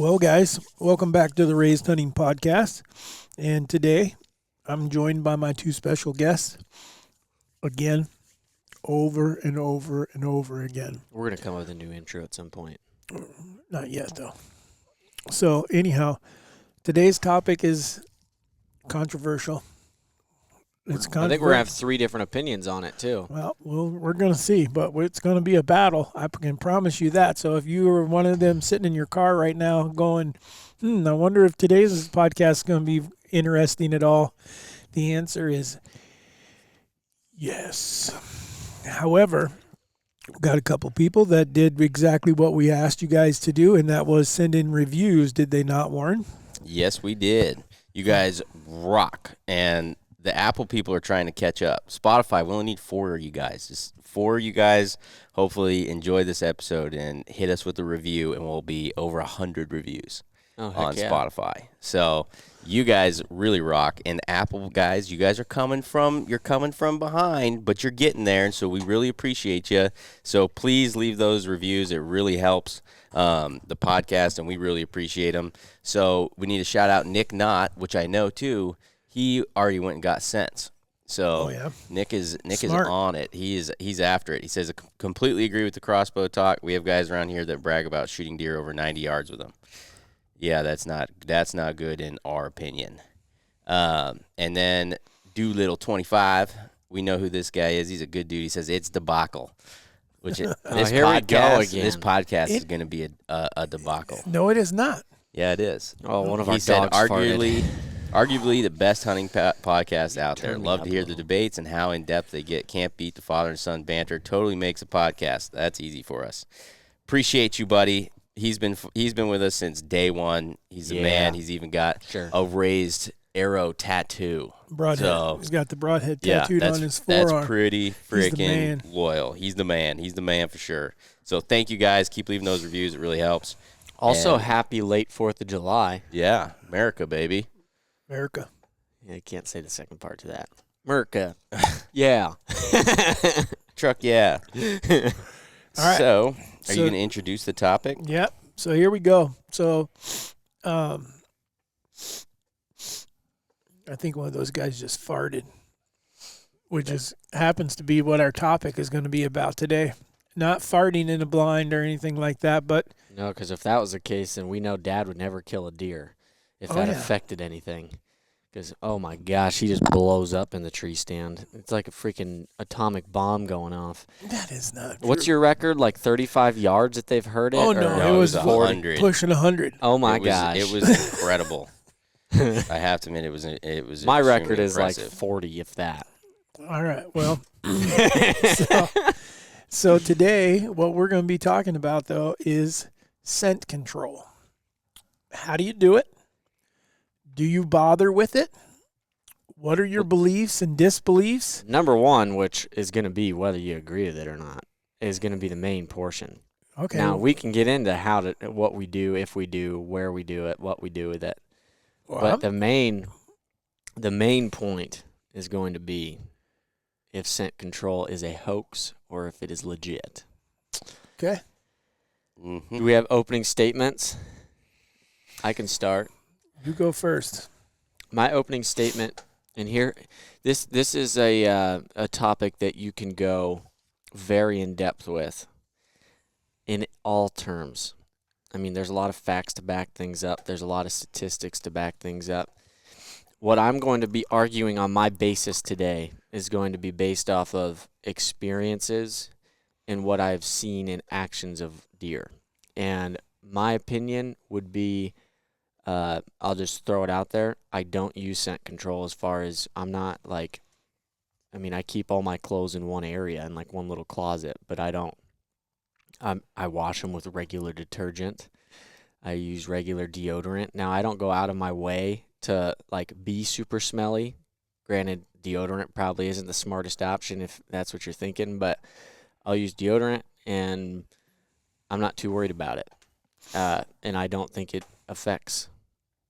Well, guys, welcome back to the Raised Hunting Podcast. And today I'm joined by my two special guests again, over and over and over again. We're going to come up with a new intro at some point. Not yet, though. So, anyhow, today's topic is controversial. It's I think we're going to have three different opinions on it, too. Well, we're going to see, but it's going to be a battle. I can promise you that. So if you are one of them sitting in your car right now going, I wonder if today's podcast is going to be interesting at all, the answer is yes. However, we've got a couple people that did exactly what we asked you guys to do, and that was send in reviews. Did they not, Warren? Yes, we did. You guys rock, and the Apple people are trying to catch up. Spotify, we only need 4 of you guys. Just 4 of you guys hopefully enjoy this episode and hit us with a review, and we'll be over 100 reviews on Spotify. So you guys really rock. And Apple guys, you guys are coming from behind, but you're getting there, and so we really appreciate you. So please leave those reviews. It really helps the podcast, and we really appreciate them. So we need to shout out Nick Knott, which I know too. He already went and got scents. So Nick is on it. He's after it. He says, I completely agree with the crossbow talk. We have guys around here that brag about shooting deer over 90 yards with them. Yeah, that's not good in our opinion. And then Doolittle 25. We know who this guy is. He's a good dude. He says it's debacle. Which this podcast is going to be a debacle. No, it is not. Yeah, it is. Oh, one of our dogs farted. Arguably the best hunting podcast out there. Love to hear the debates and how in-depth they get. Can't beat the father and son banter. Totally makes a podcast. That's easy for us. Appreciate you, buddy. He's been with us since day one. He's a man. He's even got a raised arrow tattoo. Broadhead. So, he's got the broadhead tattooed on his forearm. That's pretty freaking loyal. He's the man. He's the man for sure. So thank you, guys. Keep leaving those reviews. It really helps. Also, happy late 4th of July. Yeah, America, baby. America. Yeah, you can't say the second part to that. America. Yeah. Truck, yeah. All right. So, are you going to introduce the topic? Yep. So here we go. So, I think one of those guys just farted, which happens to be what our topic is going to be about today. Not farting in a blind or anything like that, but no, because if that was the case, then we know Dad would never kill a deer if that affected anything. Because, oh my gosh, he just blows up in the tree stand. It's like a freaking atomic bomb going off. That is not true. What's your record? Like 35 yards that they've heard it? Oh, no, it was 100. Pushing 100. Oh, my gosh. It was incredible. I have to admit, it was my record is impressive. like 40, if that. All right, well. So today, what we're going to be talking about, though, is scent control. How do you do it? Do you bother with it? What are your beliefs and disbeliefs? Number one, which is going to be whether you agree with it or not, is going to be the main portion. Okay. Now, we can get into what we do, if we do, where we do it, what we do with it. Well, but the main point is going to be if scent control is a hoax or if it is legit. Okay. Mm-hmm. Do we have opening statements? I can start. You go first. My opening statement, and here, this is a topic that you can go very in depth with in all terms. I mean, there's a lot of facts to back things up. There's a lot of statistics to back things up. What I'm going to be arguing on my basis today is going to be based off of experiences and what I've seen in actions of deer. And my opinion would be, I'll just throw it out there, I don't use scent control as far as I'm not like, I mean, I keep all my clothes in one area in like one little closet, but I don't. I wash them with regular detergent. I use regular deodorant. Now, I don't go out of my way to like be super smelly. Granted, deodorant probably isn't the smartest option if that's what you're thinking, but I'll use deodorant and I'm not too worried about it. And I don't think it affects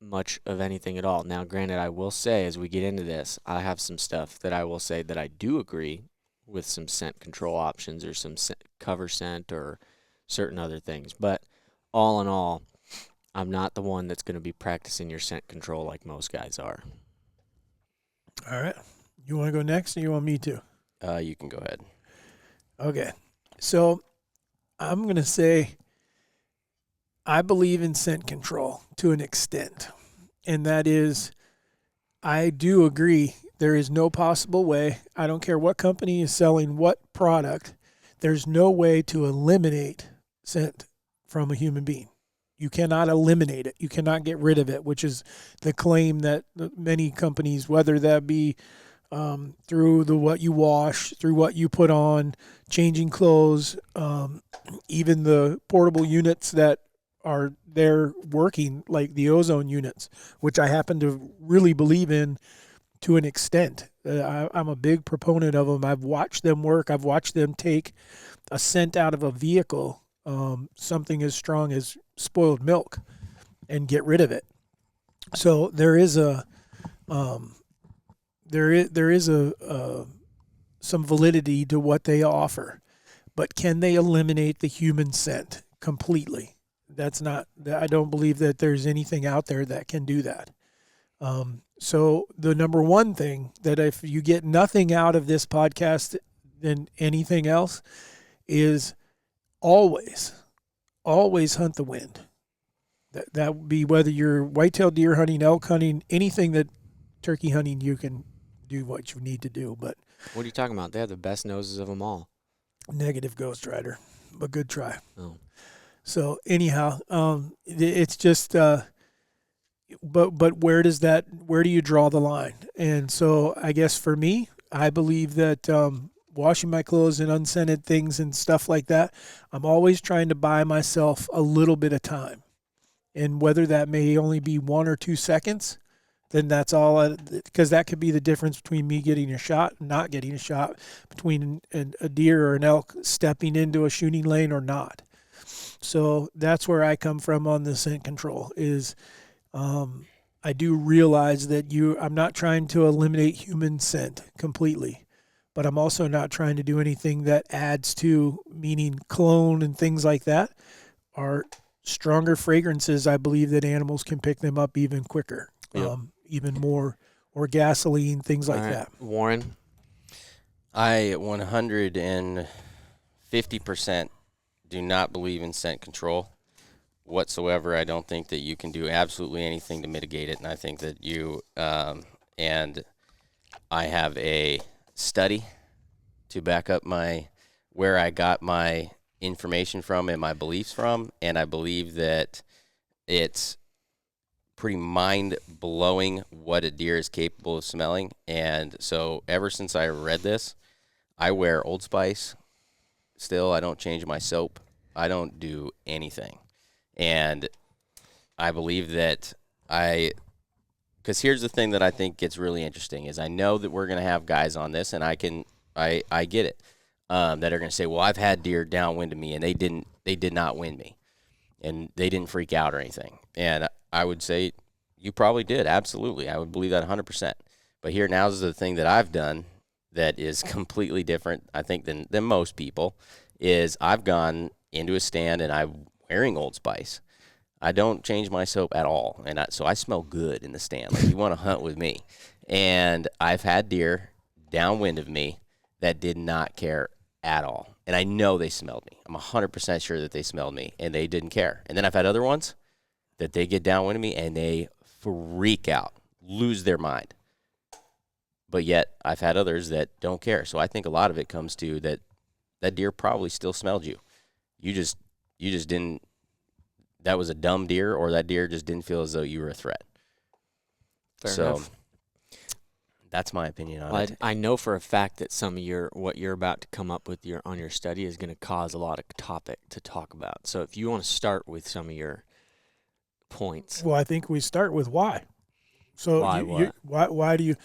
much of anything at all. Now, granted, I will say as we get into this, I have some stuff that I will say that I do agree with some scent control options or some cover scent or certain other things. But all in all, I'm not the one that's going to be practicing your scent control like most guys are. All right. You want to go next, or you want me to? You can go ahead. Okay. So I'm going to say I believe in scent control to an extent. And that is, I do agree there is no possible way, I don't care what company is selling what product, there's no way to eliminate scent from a human being. You cannot eliminate it. You cannot get rid of it, which is the claim that many companies, whether that be through what you wash, through what you put on, changing clothes, even the portable units that are there working, like the ozone units, which I happen to really believe in to an extent. I'm a big proponent of them. I've watched them work. I've watched them take a scent out of a vehicle, something as strong as spoiled milk, and get rid of it. So there is some validity to what they offer, but can they eliminate the human scent completely? That's not. I don't believe that there's anything out there that can do that. So the number one thing that if you get nothing out of this podcast than anything else is always hunt the wind. That would be whether you're whitetail deer hunting, elk hunting, anything that turkey hunting, you can do what you need to do. But What are you talking about? They have the best noses of them all. negative Ghost Rider, but good try. Oh. So anyhow, it's just, but where do you draw the line? And so I guess for me, I believe that washing my clothes and unscented things and stuff like that, I'm always trying to buy myself a little bit of time. And whether that may only be 1 or 2 seconds, then that's all, because that could be the difference between me getting a shot and not getting a shot, between a deer or an elk stepping into a shooting lane or not. So that's where I come from on the scent control is I do realize that I'm not trying to eliminate human scent completely, but I'm also not trying to do anything that adds to, meaning cologne and things like that are stronger fragrances. I believe that animals can pick them up even quicker, even more, or gasoline, things like that. Warren? I 150% do not believe in scent control whatsoever. I don't think that you can do absolutely anything to mitigate it, and I think that you and I have a study to back up where I got my information from and my beliefs from, and I believe that it's pretty mind-blowing what a deer is capable of smelling. And so ever since I read this, I wear Old Spice still. I don't change my soap. I don't do anything. And I believe that because here's the thing that I think gets really interesting is I know that we're going to have guys on this, and I get it, that are going to say, well, I've had deer downwind of me, and they did not wind me, and they didn't freak out or anything. And I would say you probably did. Absolutely. I would believe that 100%. But here now is the thing that I've done that is completely different, I think, than most people, is I've gone into a stand and I'm wearing Old Spice. I don't change my soap at all, and so I smell good in the stand. Like, you want to hunt with me. And I've had deer downwind of me that did not care at all. And I know they smelled me. I'm 100% sure that they smelled me, and they didn't care. And then I've had other ones that they get downwind of me, and they freak out, lose their mind. But yet I've had others that don't care. So I think a lot of it comes to that deer probably still smelled you. You just didn't. That was a dumb deer, or that deer just didn't feel as though you were a threat. Fair enough. That's my opinion on it. I know for a fact that some of what you're about to come up with on your study is going to cause a lot of topic to talk about. So if you want to start with some of your points. Well, I think we start with why. So Why why do you?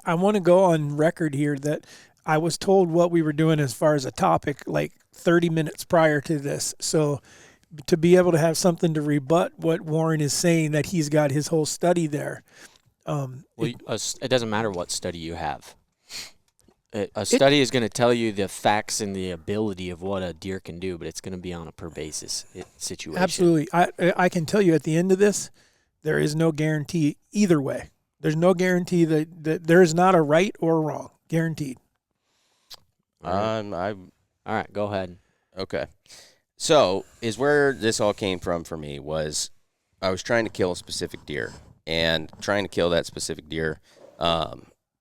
I want to go on record here that I was told what we were doing as far as a topic like 30 minutes prior to this. So to be able to have something to rebut what Warren is saying, that he's got his whole study there. It doesn't matter what study you have. A study is going to tell you the facts and the ability of what a deer can do, but it's going to be on a per basis situation. Absolutely. I can tell you at the end of this, there is no guarantee either way. There's no guarantee that there is not a right or wrong. Guaranteed. All right, go ahead. Okay. So is where this all came from for me was I was trying to kill a specific deer, and trying to kill that specific deer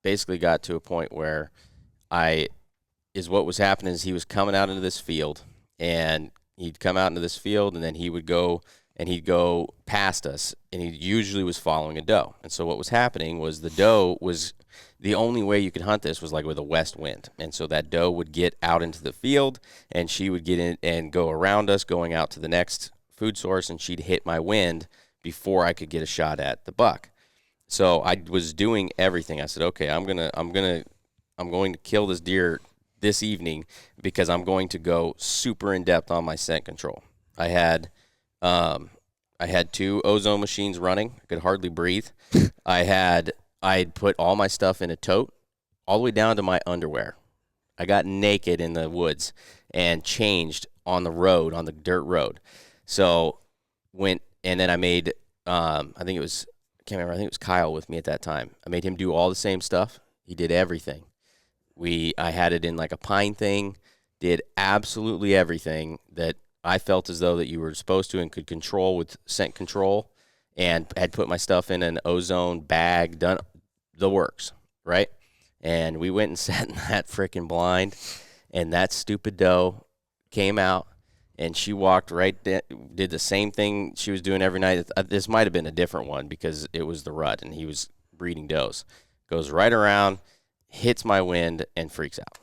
basically got to a point where what was happening is he was coming out into this field, and he'd come out into this field, and then he would go and he'd go past us, and he usually was following a doe. And so what was happening was the doe was the only way you could hunt this was like with a west wind. And so that doe would get out into the field, and she would get in and go around us, going out to the next food source, and she'd hit my wind before I could get a shot at the buck. So I was doing everything. I said, okay, I'm going to kill this deer this evening because I'm going to go super in depth on my scent control. I had 2 Ozone Machines running. I could hardly breathe. I'd put all my stuff in a tote, all the way down to my underwear. I got naked in the woods and changed on the road, on the dirt road. So and then I made, I can't remember, I think it was Kyle with me at that time. I made him do all the same stuff. He did everything. I had it in like a pine thing, did absolutely everything that I felt as though that you were supposed to and could control with scent control, and had put my stuff in an ozone bag, done the works, right? And we went and sat in that freaking blind, and that stupid doe came out, and she walked did the same thing she was doing every night. This might have been a different one because it was the rut, and he was breeding does. Goes right around, hits my wind, and freaks out.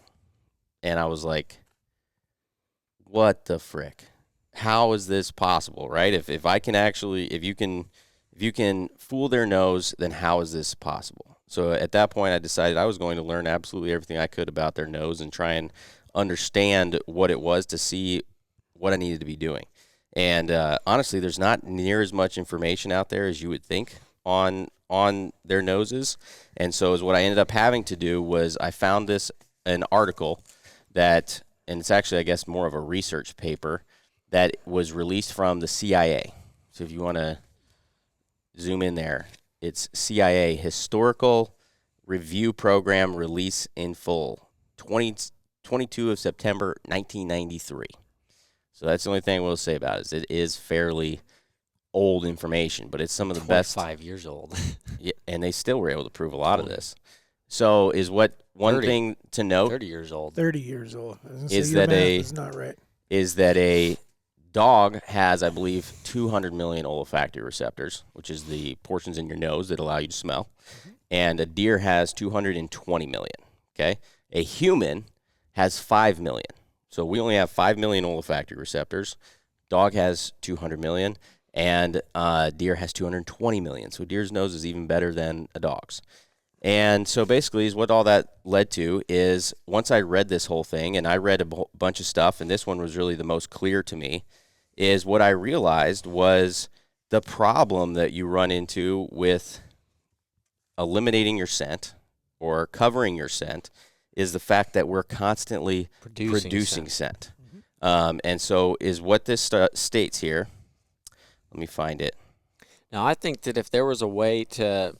And I was like, what the frick? How is this possible, right? If you can fool their nose, then how is this possible? So at that point, I decided I was going to learn absolutely everything I could about their nose and try and understand what it was to see what I needed to be doing. And honestly, there's not near as much information out there as you would think on their noses. And so is what I ended up having to do was I found an article that, and it's actually, I guess, more of a research paper that was released from the CIA. So if you want to zoom in there, it's CIA Historical Review Program Release in Full, 22 of September, 1993. So that's the only thing we'll say about it. It is fairly old information, but it's some of the best. 5 years old. Yeah, and they still were able to prove a lot of this. So is what one 30. thing to note 30 years old. 30 years old. Is that is not right. Is that a dog has, I believe, 200 million olfactory receptors, which is the portions in your nose that allow you to smell, and a deer has 220 million. Okay, a human has 5 million. So we only have 5 million olfactory receptors. Dog has 200 million, and deer has 220 million. So a deer's nose is even better than a dog's. And so basically is what all that led to is once I read this whole thing, and I read a bunch of stuff, and this one was really the most clear to me, is what I realized was the problem that you run into with eliminating your scent or covering your scent is the fact that we're constantly producing scent. And so is what this states here. Let me find it. Now, I think that if there was a way to,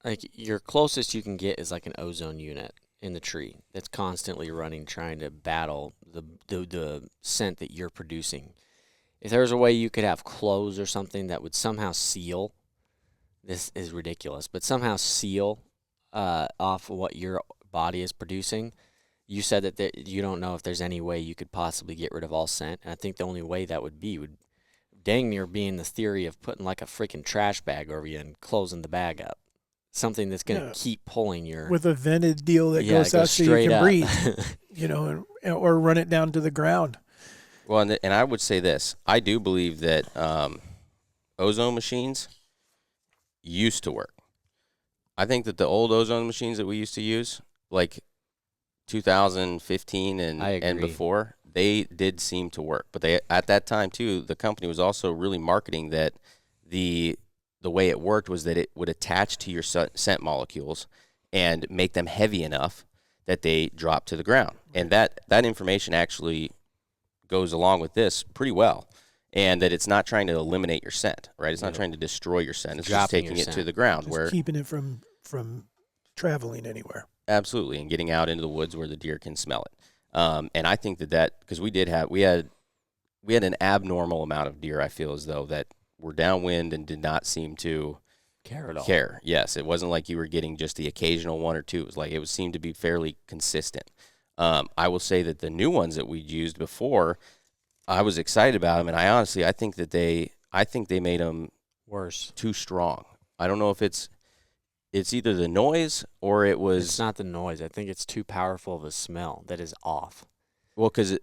like, your closest you can get is like an ozone unit in the tree that's constantly running, trying to battle the scent that you're producing. If there was a way you could have clothes or something that would somehow seal, this is ridiculous, but somehow seal off what your body is producing. You said that you don't know if there's any way you could possibly get rid of all scent. And I think the only way that would dang near be in the theory of putting like a freaking trash bag over you and closing the bag up. Something that's going to keep pulling your... With a vented deal that goes out so you can up. breathe, or run it down to the ground. Well, and I would say this. I do believe that ozone machines used to work. I think that the old ozone machines that we used to use, like 2015 and before, they did seem to work. But they at that time, too, the company was also really marketing that the way it worked was that it would attach to your scent molecules and make them heavy enough that they drop to the ground. And that information actually goes along with this pretty well. And that it's not trying to eliminate your scent, right? It's not trying to destroy your scent. It's just taking it to the ground. Just keeping it from traveling anywhere. Absolutely, and getting out into the woods where the deer can smell it. And I think that because we had an abnormal amount of deer, I feel as though, that were downwind and did not seem to care at all. Yes, it wasn't like you were getting just the occasional one or two. It was like it seemed to be fairly consistent. I will say that the new ones that we used before, I was excited about them, and I think they made them worse, too strong. I don't know if it's either the noise or it was. It's not the noise. I think it's too powerful of a smell that is off. Well, because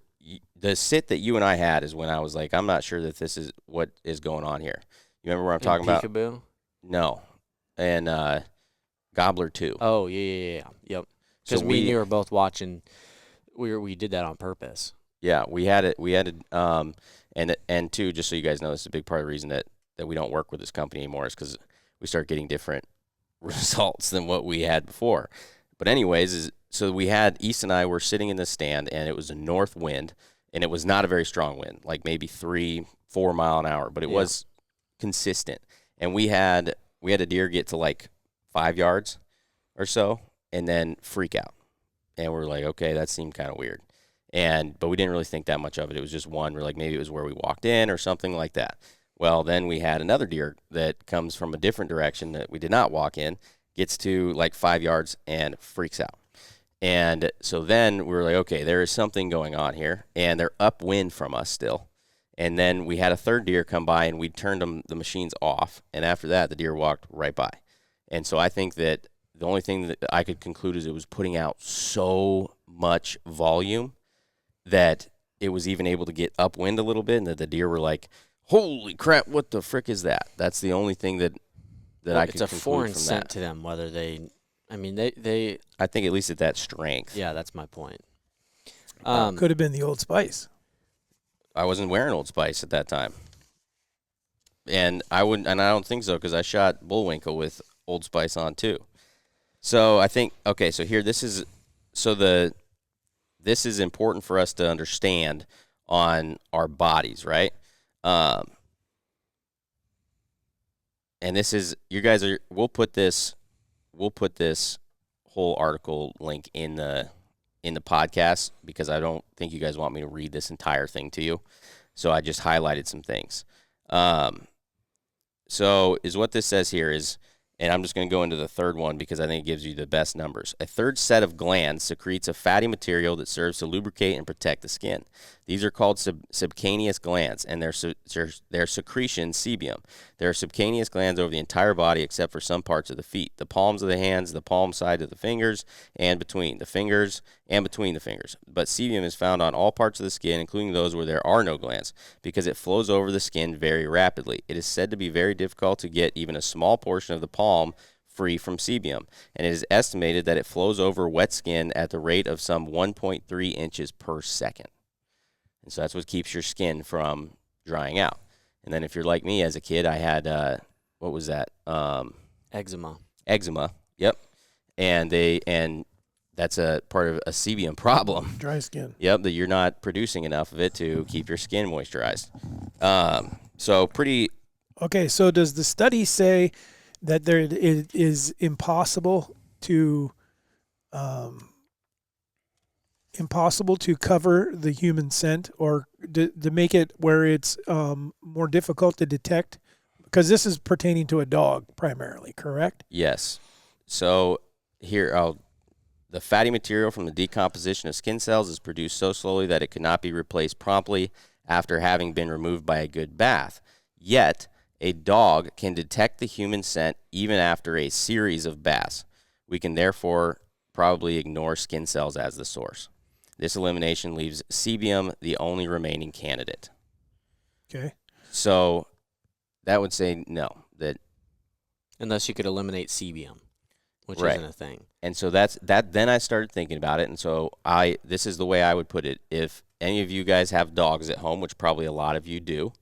the sit that you and I had is when I was like, I'm not sure that this is what is going on here. You remember what I'm talking about? Peekaboo? No, and Gobbler 2. Oh yeah. Yep. Because me and you were both watching. We did that on purpose. Yeah, we had it. And two, just so you guys know, this is a big part of the reason that we don't work with this company anymore is because we start getting different results than what we had before. But anyways, so we had East and I were sitting in the stand, and it was a north wind, and it was not a very strong wind, like maybe 3-4 mile an hour, but it was consistent. And we had a deer get to like 5 yards or so, and then freak out, and we're like, okay, that seemed kind of weird. But we didn't really think that much of it. It was just one. We're like, maybe it was where we walked in or something like that. Well, then we had another deer that comes from a different direction that we did not walk in, gets to like 5 yards and freaks out. And so then we were like, okay, there is something going on here, and they're upwind from us still. And then we had a third deer come by, and we turned the machines off. And after that, the deer walked right by. And so I think that the only thing that I could conclude is it was putting out so much volume that it was even able to get upwind a little bit, and that the deer were like, holy crap, what the frick is that? That's the only thing that I could conclude from that. It's a foreign scent to them, whether they I think at least at that strength. Yeah, that's my point. Could have been the Old Spice. I wasn't wearing Old Spice at that time. And I don't think so, because I shot Bullwinkle with Old Spice on too. So I think, okay, so here, this is important for us to understand on our bodies, right? And this is, you guys are, we'll put this whole article link in the podcast, because I don't think you guys want me to read this entire thing to you. So I just highlighted some things. So is what this says here is, and I'm just going to go into the third one because I think it gives you the best numbers. A third set of glands secretes a fatty material that serves to lubricate and protect the skin. These are called subcutaneous glands, and their secretion sebum. There are subcutaneous glands over the entire body except for some parts of the feet, the palms of the hands, the palm side of the fingers, and between the fingers. But sebum is found on all parts of the skin, including those where there are no glands, because it flows over the skin very rapidly. It is said to be very difficult to get even a small portion of the palm free from sebum, and it is estimated that it flows over wet skin at the rate of some 1.3 inches per second. And so that's what keeps your skin from drying out. And then if you're like me as a kid, I had, what was that? Eczema. Eczema, yep. And that's a part of a sebum problem. Dry skin. Yep, that you're not producing enough of it to keep your skin moisturized. So pretty... Okay, so does the study say that it is impossible to cover the human scent, or to make it where it's more difficult to detect? Because this is pertaining to a dog primarily, correct? Yes. So here, the fatty material from the decomposition of skin cells is produced so slowly that it cannot be replaced promptly after having been removed by a good bath. Yet, a dog can detect the human scent even after a series of baths. We can therefore probably ignore skin cells as the source. This elimination leaves sebum the only remaining candidate. Okay. So that would say no. That unless you could eliminate sebum, which right. isn't a thing. And so that's that. Then I started thinking about it, and so this is the way I would put it. If any of you guys have dogs at home, which probably a lot of you do,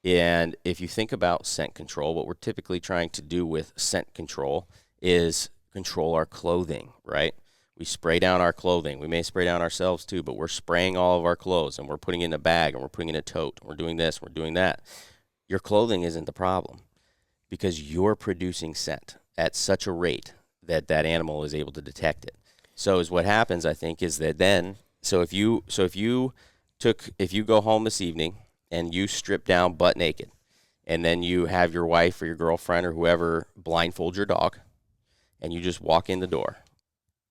and if you think about scent control, what we're typically trying to do with scent control is control our clothing, right? We spray down our clothing. We may spray down ourselves too, but we're spraying all of our clothes, and we're putting it in a bag, and we're putting it in a tote. And we're doing this, we're doing that. Your clothing isn't the problem because you're producing scent at such a rate that that animal is able to detect it. So is what happens, I think, is that then, if you go home this evening and you strip down butt naked, and then you have your wife or your girlfriend or whoever blindfold your dog, and you just walk in the door,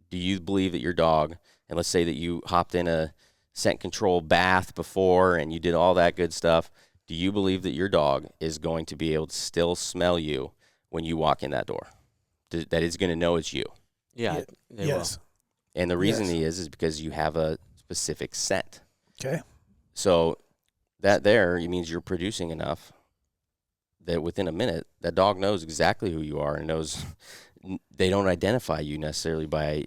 do you believe that your dog, and let's say that you hopped in a scent control bath before and you did all that good stuff, do you believe that your dog is going to be able to still smell you when you walk in that door? That it's going to know it's you? Yeah, they yes. will. And the reason is because you have a specific scent. Okay. So that there means you're producing enough that within a minute, that dog knows exactly who you are and knows they don't identify you necessarily by,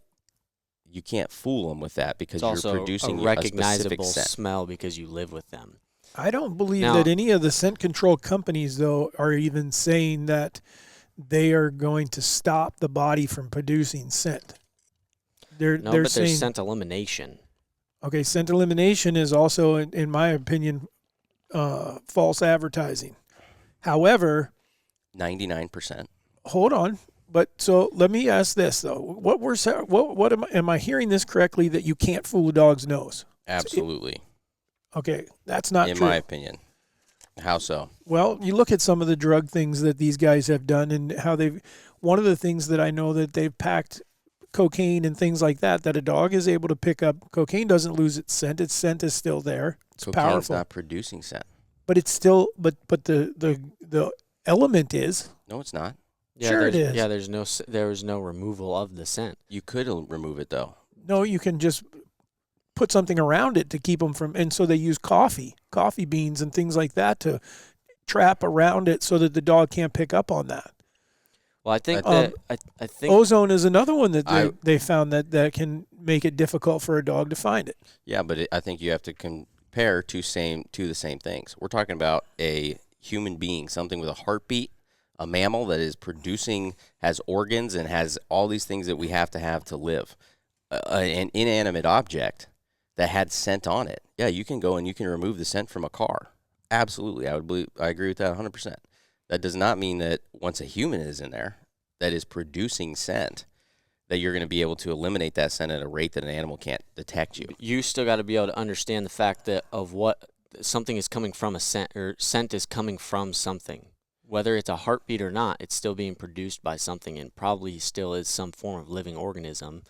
you can't fool them with that because It's you're also producing a a recognizable specific scent. smell because you live with them. I don't believe Now- that any of the scent control companies, though, are even saying that they are going to stop the body from producing scent. They're But saying there's scent elimination. okay, scent elimination is also, in my opinion, false advertising. However, 99%. hold on. But so let me ask this though: what am I hearing this correctly? That you can't fool a dog's nose? Absolutely. Okay, that's not In true. my opinion. How so? Well, you look at some of the drug things that these guys have done and how they've. One of the things that I know that they've packed cocaine and things like that a dog is able to pick up. Cocaine doesn't lose its scent. Its scent is still there. It's Cocaine's powerful, not producing scent. but it's still. But the element is. No, it's not. Yeah, Sure it is. Yeah, there is no removal of the scent. You could remove it, though. No, you can just put something around it to keep them from. And so they use coffee beans and things like that to trap around it so that the dog can't pick up on that. Well, I think Um, that I think Ozone is another one that I- they found that can make it difficult for a dog to find it. Yeah, but I think you have to compare to the same things. We're talking about a human being, something with a heartbeat, a mammal that is producing, has organs, and has all these things that we have to live. An inanimate object that had scent on it. Yeah, you can go and you can remove the scent from a car. Absolutely, I agree with that 100%. That does not mean that once a human is in there that is producing scent, that you're going to be able to eliminate that scent at a rate that an animal can't detect you. you still got to be able to understand the fact that of what something is coming from a scent, or scent is coming from something. Whether it's a heartbeat or not, it's still being produced by something, and probably still is some form of living organism.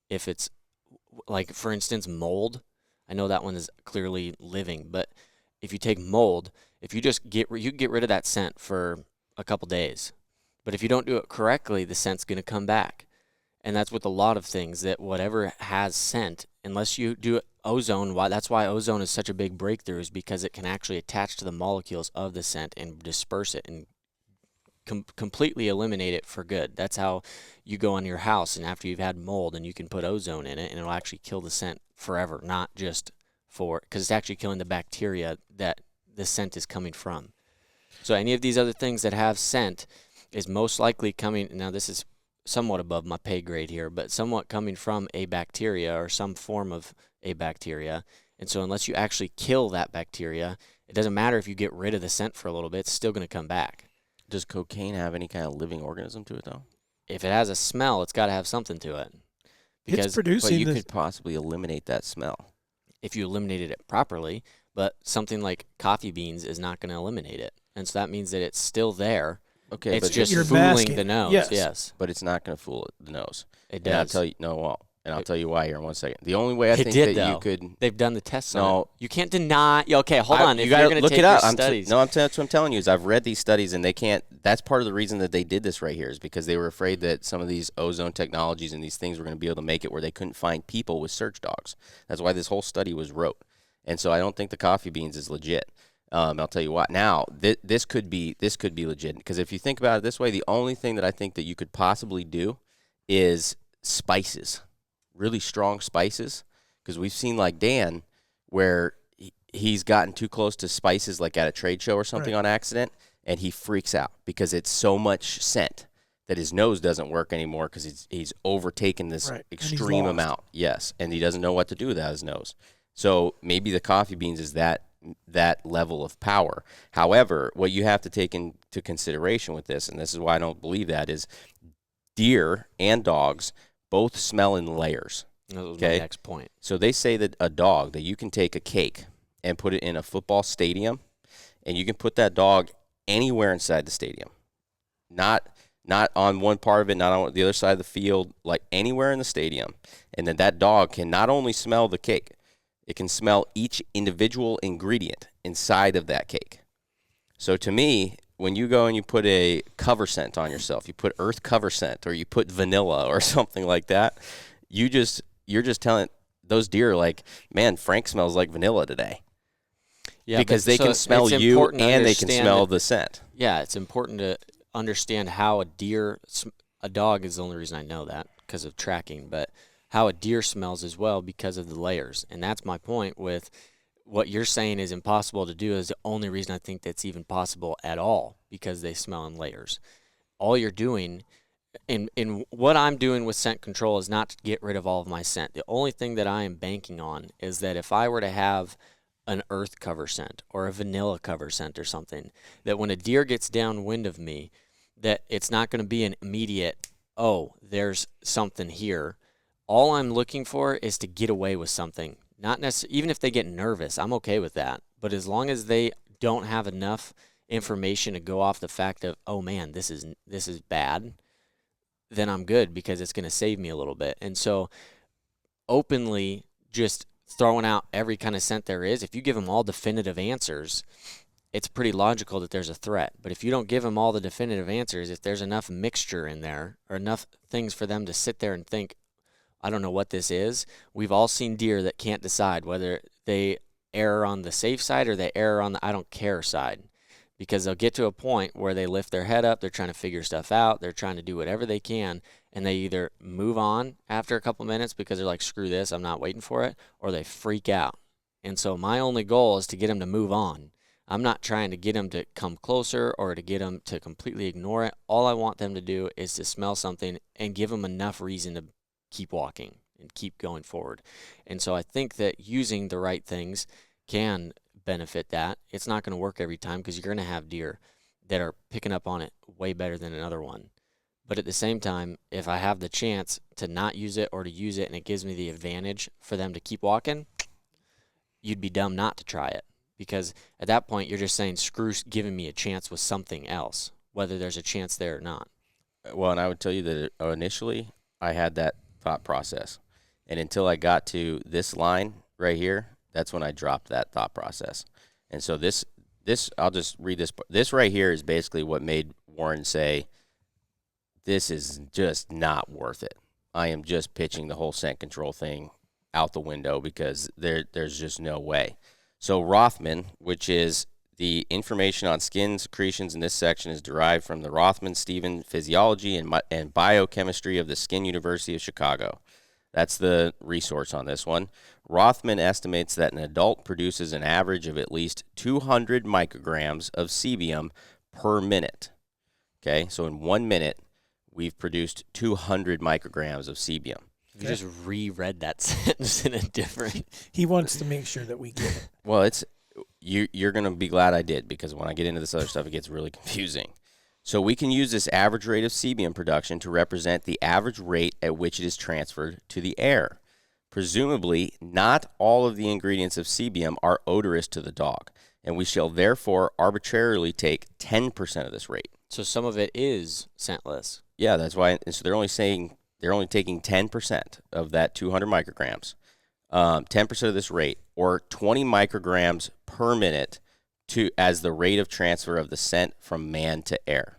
If it's like, for instance, mold, I know that one is clearly living, but if you take mold, if you just get rid of that scent for a couple days, but if you don't do it correctly, the scent's going to come back. And that's with a lot of things, that whatever has scent, unless you do ozone, that's why ozone is such a big breakthrough, is because it can actually attach to the molecules of the scent and disperse it and completely eliminate it for good. That's how you go on your house, and after you've had mold, and you can put ozone in it, and it'll actually kill the scent forever, not just because it's actually killing the bacteria that the scent is coming from. So any of these other things that have scent is most likely coming, now this is somewhat above my pay grade here, but somewhat coming from a bacteria or some form of a bacteria. And so unless you actually kill that bacteria, it doesn't matter if you get rid of the scent for a little bit, it's still going to come back. Does cocaine have any kind of living organism to it, though? If it has a smell, it's got to have something to it. It's But producing you this. could possibly eliminate that smell. If you eliminated it properly, but something like coffee beans is not going to eliminate it. And so that means that it's still there. Okay, It's but just You're fooling masking. the nose. Yes. Yes, but it's not going to fool the nose. it And I'll does. tell you, I'll tell you why here in 1 second. The only way I It think did, that though. you could. They've done the tests on No. it. You can't deny. Okay, hold on. You If got you're to going to look take it up. your studies, That's what I'm telling you is I've read these studies and they can't. That's part of the reason that they did this right here is because they were afraid that some of these ozone technologies and these things were going to be able to make it where they couldn't find people with search dogs. That's why this whole study was wrote. And so I don't think the coffee beans is legit. I'll tell you what. Now this could be legit because if you think about it this way, the only thing that I think that you could possibly do is spices, really strong spices. Because we've seen like Dan where he's gotten too close to spices like at a trade show or something Right. on accident, and he freaks out because it's so much scent that his nose doesn't work anymore because he's overtaken this Right. And he's extreme lost. amount. Yes, and he doesn't know what to do without his nose. So maybe the coffee beans is that level of power. However, what you have to take into consideration with this, and this is why I don't believe that, is deer and dogs both smell in layers. That was my next point. So they say that that you can take a cake and put it in a football stadium, and you can put that dog anywhere inside the stadium. Not on one part of it, not on the other side of the field, like anywhere in the stadium. And then that dog can not only smell the cake, it can smell each individual ingredient inside of that cake. So to me, when you go and you put a cover scent on yourself, you put earth cover scent or you put vanilla or something like that, you're just telling those deer like, man, Frank smells like vanilla today. Yeah, because they can smell you and they can smell the scent. Yeah, it's important to understand how a dog is the only reason I know that because of tracking, but how a deer smells as well because of the layers. And that's my point with what you're saying is impossible to do is the only reason I think that's even possible at all because they smell in layers. All you're doing in what I'm doing with scent control is not to get rid of all of my scent. The only thing that I am banking on is that if I were to have an earth cover scent or a vanilla cover scent or something, that when a deer gets downwind of me, that it's not going to be an immediate, oh, there's something here. All I'm looking for is to get away with something. Not necessarily, even if they get nervous, I'm okay with that. But as long as they don't have enough information to go off the fact of, oh man, this is bad, then I'm good because it's going to save me a little bit. And so openly just throwing out every kind of scent there is, if you give them all definitive answers, it's pretty logical that there's a threat. But if you don't give them all the definitive answers, if there's enough mixture in there or enough things for them to sit there and think, I don't know what this is. We've all seen deer that can't decide whether they err on the safe side or they err on the I don't care side, because they'll get to a point where they lift their head up, they're trying to figure stuff out, they're trying to do whatever they can, and they either move on after a couple minutes because they're like, screw this, I'm not waiting for it, or they freak out. And so my only goal is to get them to move on. I'm not trying to get them to come closer or to get them to completely ignore it. All I want them to do is to smell something and give them enough reason to keep walking and keep going forward. And so I think that using the right things can benefit that. It's not going to work every time because you're going to have deer that are picking up on it way better than another one. But at the same time, if I have the chance to not use it or to use it and it gives me the advantage for them to keep walking, you'd be dumb not to try it. Because at that point, you're just saying, screw giving me a chance with something else, whether there's a chance there or not. Well, and I would tell you that initially I had that thought process. And until I got to this line right here, that's when I dropped that thought process. And so this I'll just read this. This right here is basically what made Warren say, this is just not worth it. I am just pitching the whole scent control thing out the window because there's just no way. So Rothman, which is the information on skin secretions in this section, is derived from the Rothman-Stephen Physiology and Biochemistry of the Skin University of Chicago. That's the resource on this one. Rothman estimates that an adult produces an average of at least 200 micrograms of sebum per minute. Okay, so in 1 minute, we've produced 200 micrograms of sebum. You just reread that sentence in a different... He wants to make sure that we get it. Well, you're going to be glad I did, because when I get into this other stuff, it gets really confusing. So we can use this average rate of sebum production to represent the average rate at which it is transferred to the air. Presumably, not all of the ingredients of sebum are odorous to the dog, and we shall therefore arbitrarily take 10% of this rate. So some of it is scentless. Yeah, that's why. And so they're only taking 10% of that 200 micrograms, 10% of this rate, or 20 micrograms per minute as the rate of transfer of the scent from man to air.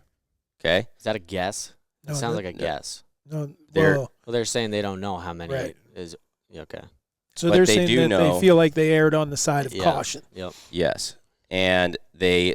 Okay? Is that a guess? No, It sounds like a guess. No, They're- well, Well, they're saying they don't know how many Right. is. Okay. so but they're they saying do that know- they feel like they erred on the side of Yeah. caution. Yep. Yes. And they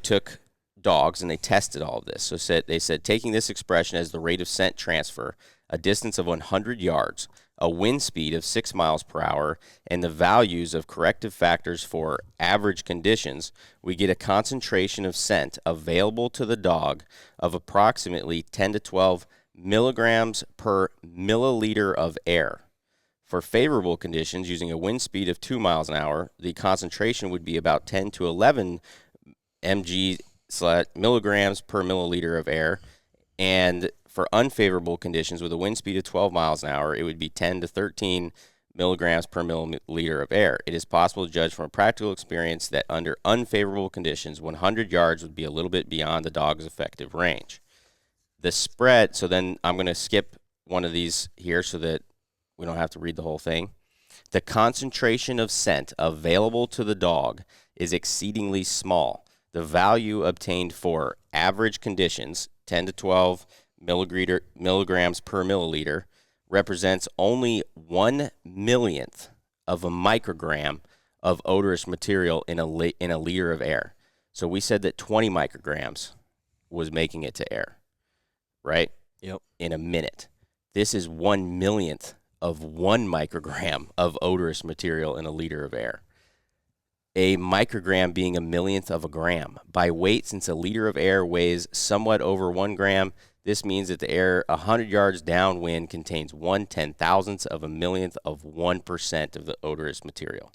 took dogs and they tested all of this. So they said taking this expression as the rate of scent transfer, a distance of 100 yards, a wind speed of 6 miles per hour, and the values of corrective factors for average conditions, we get a concentration of scent available to the dog of approximately 10 to 12 milligrams per milliliter of air. For favorable conditions, using a wind speed of 2 miles an hour, the concentration would be about 10 to 11 milligrams per milliliter of air. And for unfavorable conditions with a wind speed of 12 miles an hour, it would be 10 to 13 milligrams per milliliter of air. It is possible to judge from a practical experience that under unfavorable conditions, 100 yards would be a little bit beyond the dog's effective range. The spread, so then I'm going to skip one of these here so that we don't have to read the whole thing. The concentration of scent available to the dog is exceedingly small. The value obtained for average conditions, 10 to 12 milligrams per milliliter, represents only 1/millionth of a microgram of odorous material in a liter of air. So we said that 20 micrograms was making it to air, right? Yep. In a minute. This is 1/millionth of 1 microgram of odorous material in a liter of air. A microgram being 1/millionth of a gram. By weight, since a liter of air weighs somewhat over 1 gram, this means that the air 100 yards downwind contains 1/10,000th of a millionth of 1% of the odorous material.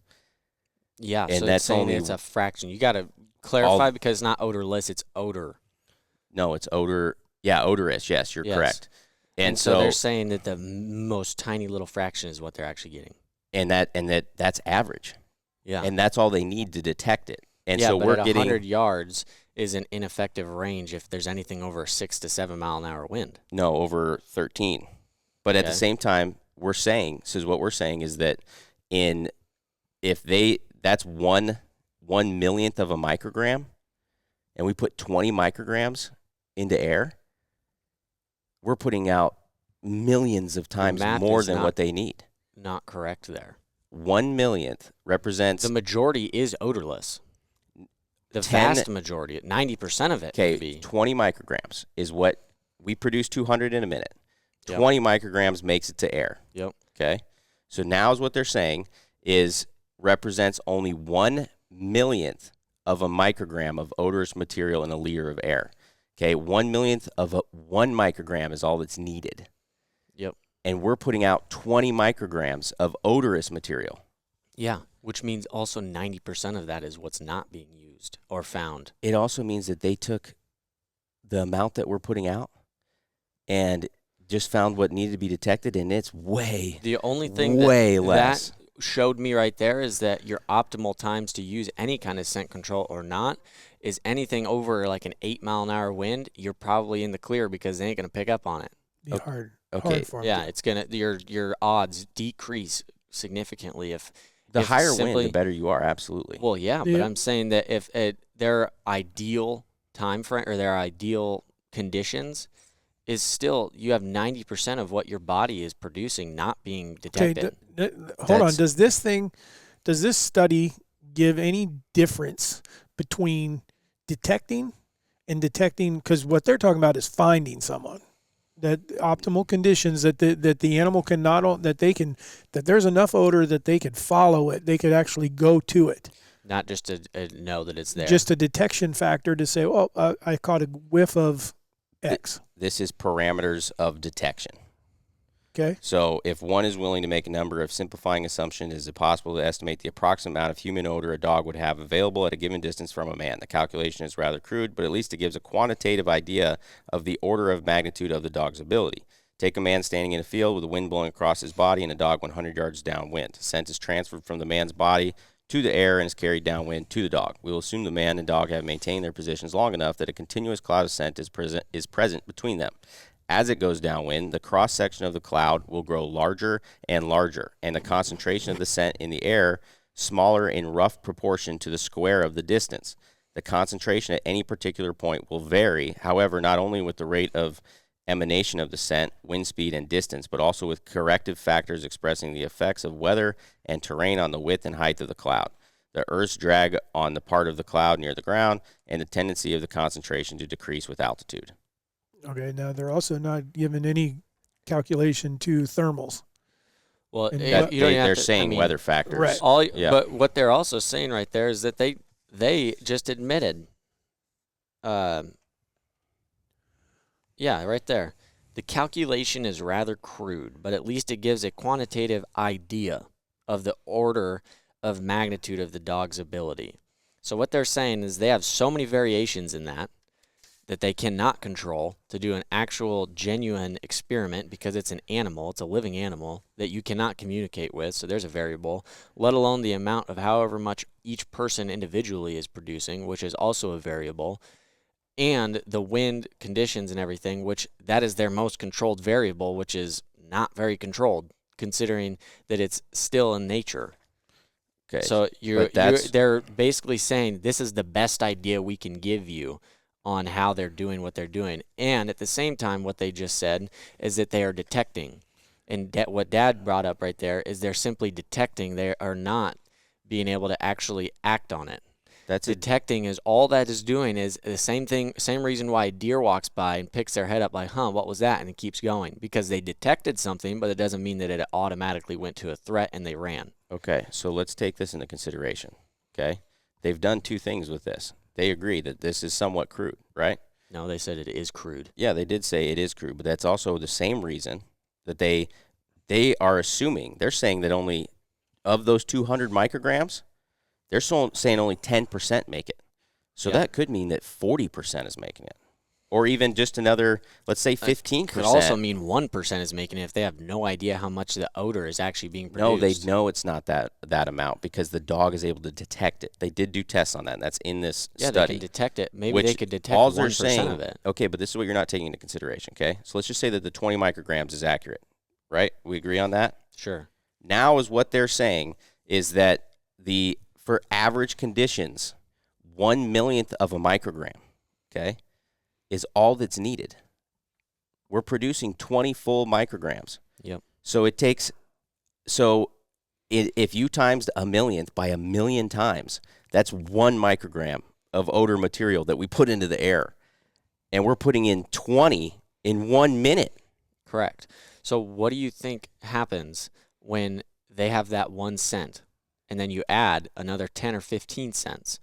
Yeah, And so that's it's saying only it's a fraction. You got to clarify because it's not odorless, it's odor. No, it's odor. Yeah, odorous. Yes, you're correct. And so they're saying that the most tiny little fraction is what they're actually getting. And that's average. Yeah. And that's all they need to detect it. And yeah, so but we're at getting 100 yards is an ineffective range if there's anything over a 6 to 7 mile an hour wind. No, over 13. But at the same time, what we're saying is that that's 1/millionth of a microgram, and we put 20 micrograms into air, we're putting out millions of times more than what they need. Not correct there. 1/millionth represents... The majority is odorless. The vast majority, 90% of it would be. 20 micrograms is what we produce 200 in a minute. Yep. 20 micrograms makes it to air. Yep. Okay? So now is what they're saying is represents only 1/millionth of a microgram of odorous material in a liter of air. Okay? 1/millionth of 1 microgram is all that's needed. Yep. And we're putting out 20 micrograms of odorous material. Yeah, which means also 90% of that is what's not being used or found. It also means that they took the amount that we're putting out and just found what needed to be detected, and it's way less. That showed me right there is that your optimal times to use any kind of scent control or not is anything over like an 8 mile an hour wind. You're probably in the clear because they ain't going to pick up on it. Be hard. Okay. Hard for 'em Yeah, it's gonna your odds decrease significantly if the higher wind, the better you are. Absolutely. Well, yeah, but I'm saying that if their ideal time frame or their ideal conditions is still you have 90% of what your body is producing not being detected. Okay, hold on. Does this study give any difference between detecting and detecting? Because what they're talking about is finding someone. That optimal conditions that the animal can that there's enough odor that they could follow it, they could actually go to it. Not just to know that it's there. Just a detection factor to say, well, I caught a whiff of X. This is parameters of detection. Okay. So if one is willing to make a number of simplifying assumptions, is it possible to estimate the approximate amount of human odor a dog would have available at a given distance from a man? The calculation is rather crude, but at least it gives a quantitative idea of the order of magnitude of the dog's ability. Take a man standing in a field with the wind blowing across his body and a dog 100 yards downwind. Scent is transferred from the man's body to the air and is carried downwind to the dog. We will assume the man and dog have maintained their positions long enough that a continuous cloud of scent is present between them. As it goes downwind, the cross-section of the cloud will grow larger and larger, and the concentration of the scent in the air smaller in rough proportion to the square of the distance. The concentration at any particular point will vary, however, not only with the rate of emanation of the scent, wind speed, and distance, but also with corrective factors expressing the effects of weather and terrain on the width and height of the cloud, the Earth's drag on the part of the cloud near the ground, and the tendency of the concentration to decrease with altitude. Okay, now they're also not giving any calculation to thermals. Well, And you what- don't even have they're to, saying I mean, weather factors. Right. Yeah. But what they're also saying right there is that they just admitted, yeah, right there. The calculation is rather crude, but at least it gives a quantitative idea of the order of magnitude of the dog's ability. So what they're saying is they have so many variations in that they cannot control to do an actual genuine experiment because it's an animal, it's a living animal that you cannot communicate with, so there's a variable, let alone the amount of however much each person individually is producing, which is also a variable, and the wind conditions and everything, which that is their most controlled variable, which is not very controlled considering that it's still in nature. Okay. So But they're basically saying this is the best idea we can give you on how they're doing what they're doing. And at the same time, what they just said is that they are detecting. And what Dad brought up right there is they're simply detecting. They are not being able to actually act on it. Detecting is all that is doing is the same thing, same reason why a deer walks by and picks their head up like, what was that? And it keeps going. Because they detected something, but it doesn't mean that it automatically went to a threat and they ran. Okay, so let's take this into consideration, okay? They've done two things with this. They agree that this is somewhat crude, right? No, they said it is crude. Yeah, they did say it is crude, but that's also the same reason that they are assuming, they're saying that only of those 200 micrograms, they're saying only 10% make it. So that could mean that 40% is making it. Or even just another, let's say 15%. Could also mean 1% is making it if they have no idea how much the odor is actually being produced. No, they know it's not that amount because the dog is able to detect it. They did do tests on that, and that's in this study. Yeah, they can detect it. Maybe they could detect 1% of it. Okay, but this is what you're not taking into consideration, okay? So let's just say that the 20 micrograms is accurate, right? We agree on that? Sure. Now is what they're saying is that for average conditions, 1/1,000,000th of a microgram, okay, is all that's needed. We're producing 20 full micrograms. Yep. So if you times 1/1,000,000th by 1,000,000 times, that's 1 microgram of odor material that we put into the air. And we're putting in 20 in 1 minute. Correct. So what do you think happens when they have that 1 cent and then you add another 10 or 15 cents?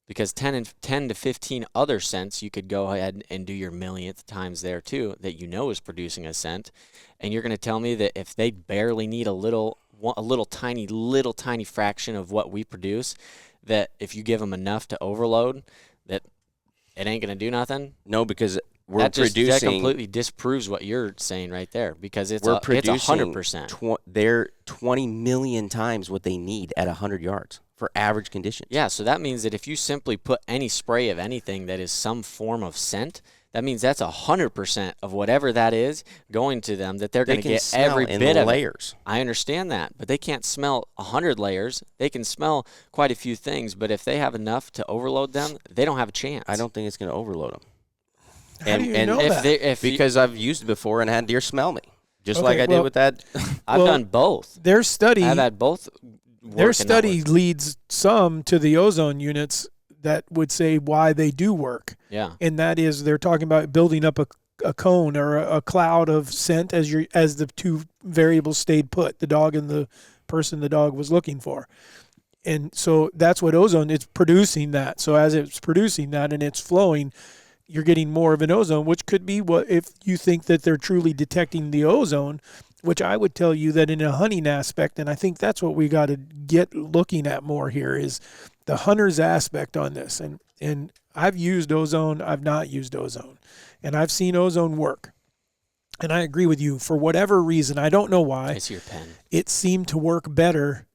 Because 10 to 15 other cents, you could go ahead and do your millionth times there too, that you know is producing a cent. And you're going to tell me that if they barely need a little tiny fraction of what we produce, that if you give them enough to overload, that it ain't going to do nothing? No, because that completely disproves what you're saying right there, because it's 100%. They're 20 million times what they need at 100 yards for average conditions. Yeah, so that means that if you simply put any spray of anything that is some form of scent, that means that's 100% of whatever that is going to them, that they're going to get every bit of layers. I understand that, but they can't smell 100 layers. They can smell quite a few things, but if they have enough to overload them, they don't have a chance. I don't think it's going to overload them. How do you know that? Because I've used it before and had deer smell me, just like I did with that. I've done both. Their study, I've had both. Their study leads some to the ozone units that would say why they do work. Yeah, and that is they're talking about building up a cone or a cloud of scent as the two variables stayed put, the dog and the person the dog was looking for. And so that's what ozone, it's producing that. So as it's producing that and it's flowing, you're getting more of an ozone, which could be what if you think that they're truly detecting the ozone, which I would tell you that in a hunting aspect, and I think that's what we got to get looking at more here, is the hunter's aspect on this. And I've used ozone, I've not used ozone, and I've seen ozone work. And I agree with you. For whatever reason, I don't know why, I see your pen. It seemed to work better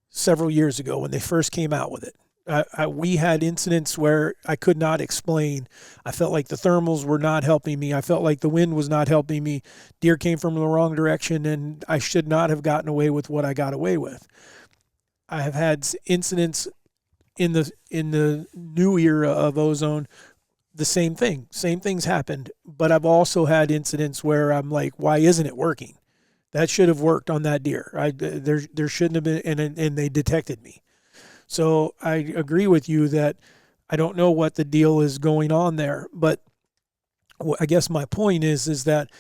several years ago when they first came out with it. We had incidents where I could not explain. I felt like the thermals were not helping me. I felt like the wind was not helping me. Deer came from the wrong direction, and I should not have gotten away with what I got away with. I have had incidents in the new era of ozone. The same thing. Same things happened. But I've also had incidents where I'm like, why isn't it working? That should have worked on that deer. There shouldn't have been, and they detected me. So I agree with you that I don't know what the deal is going on there, but I guess my point is that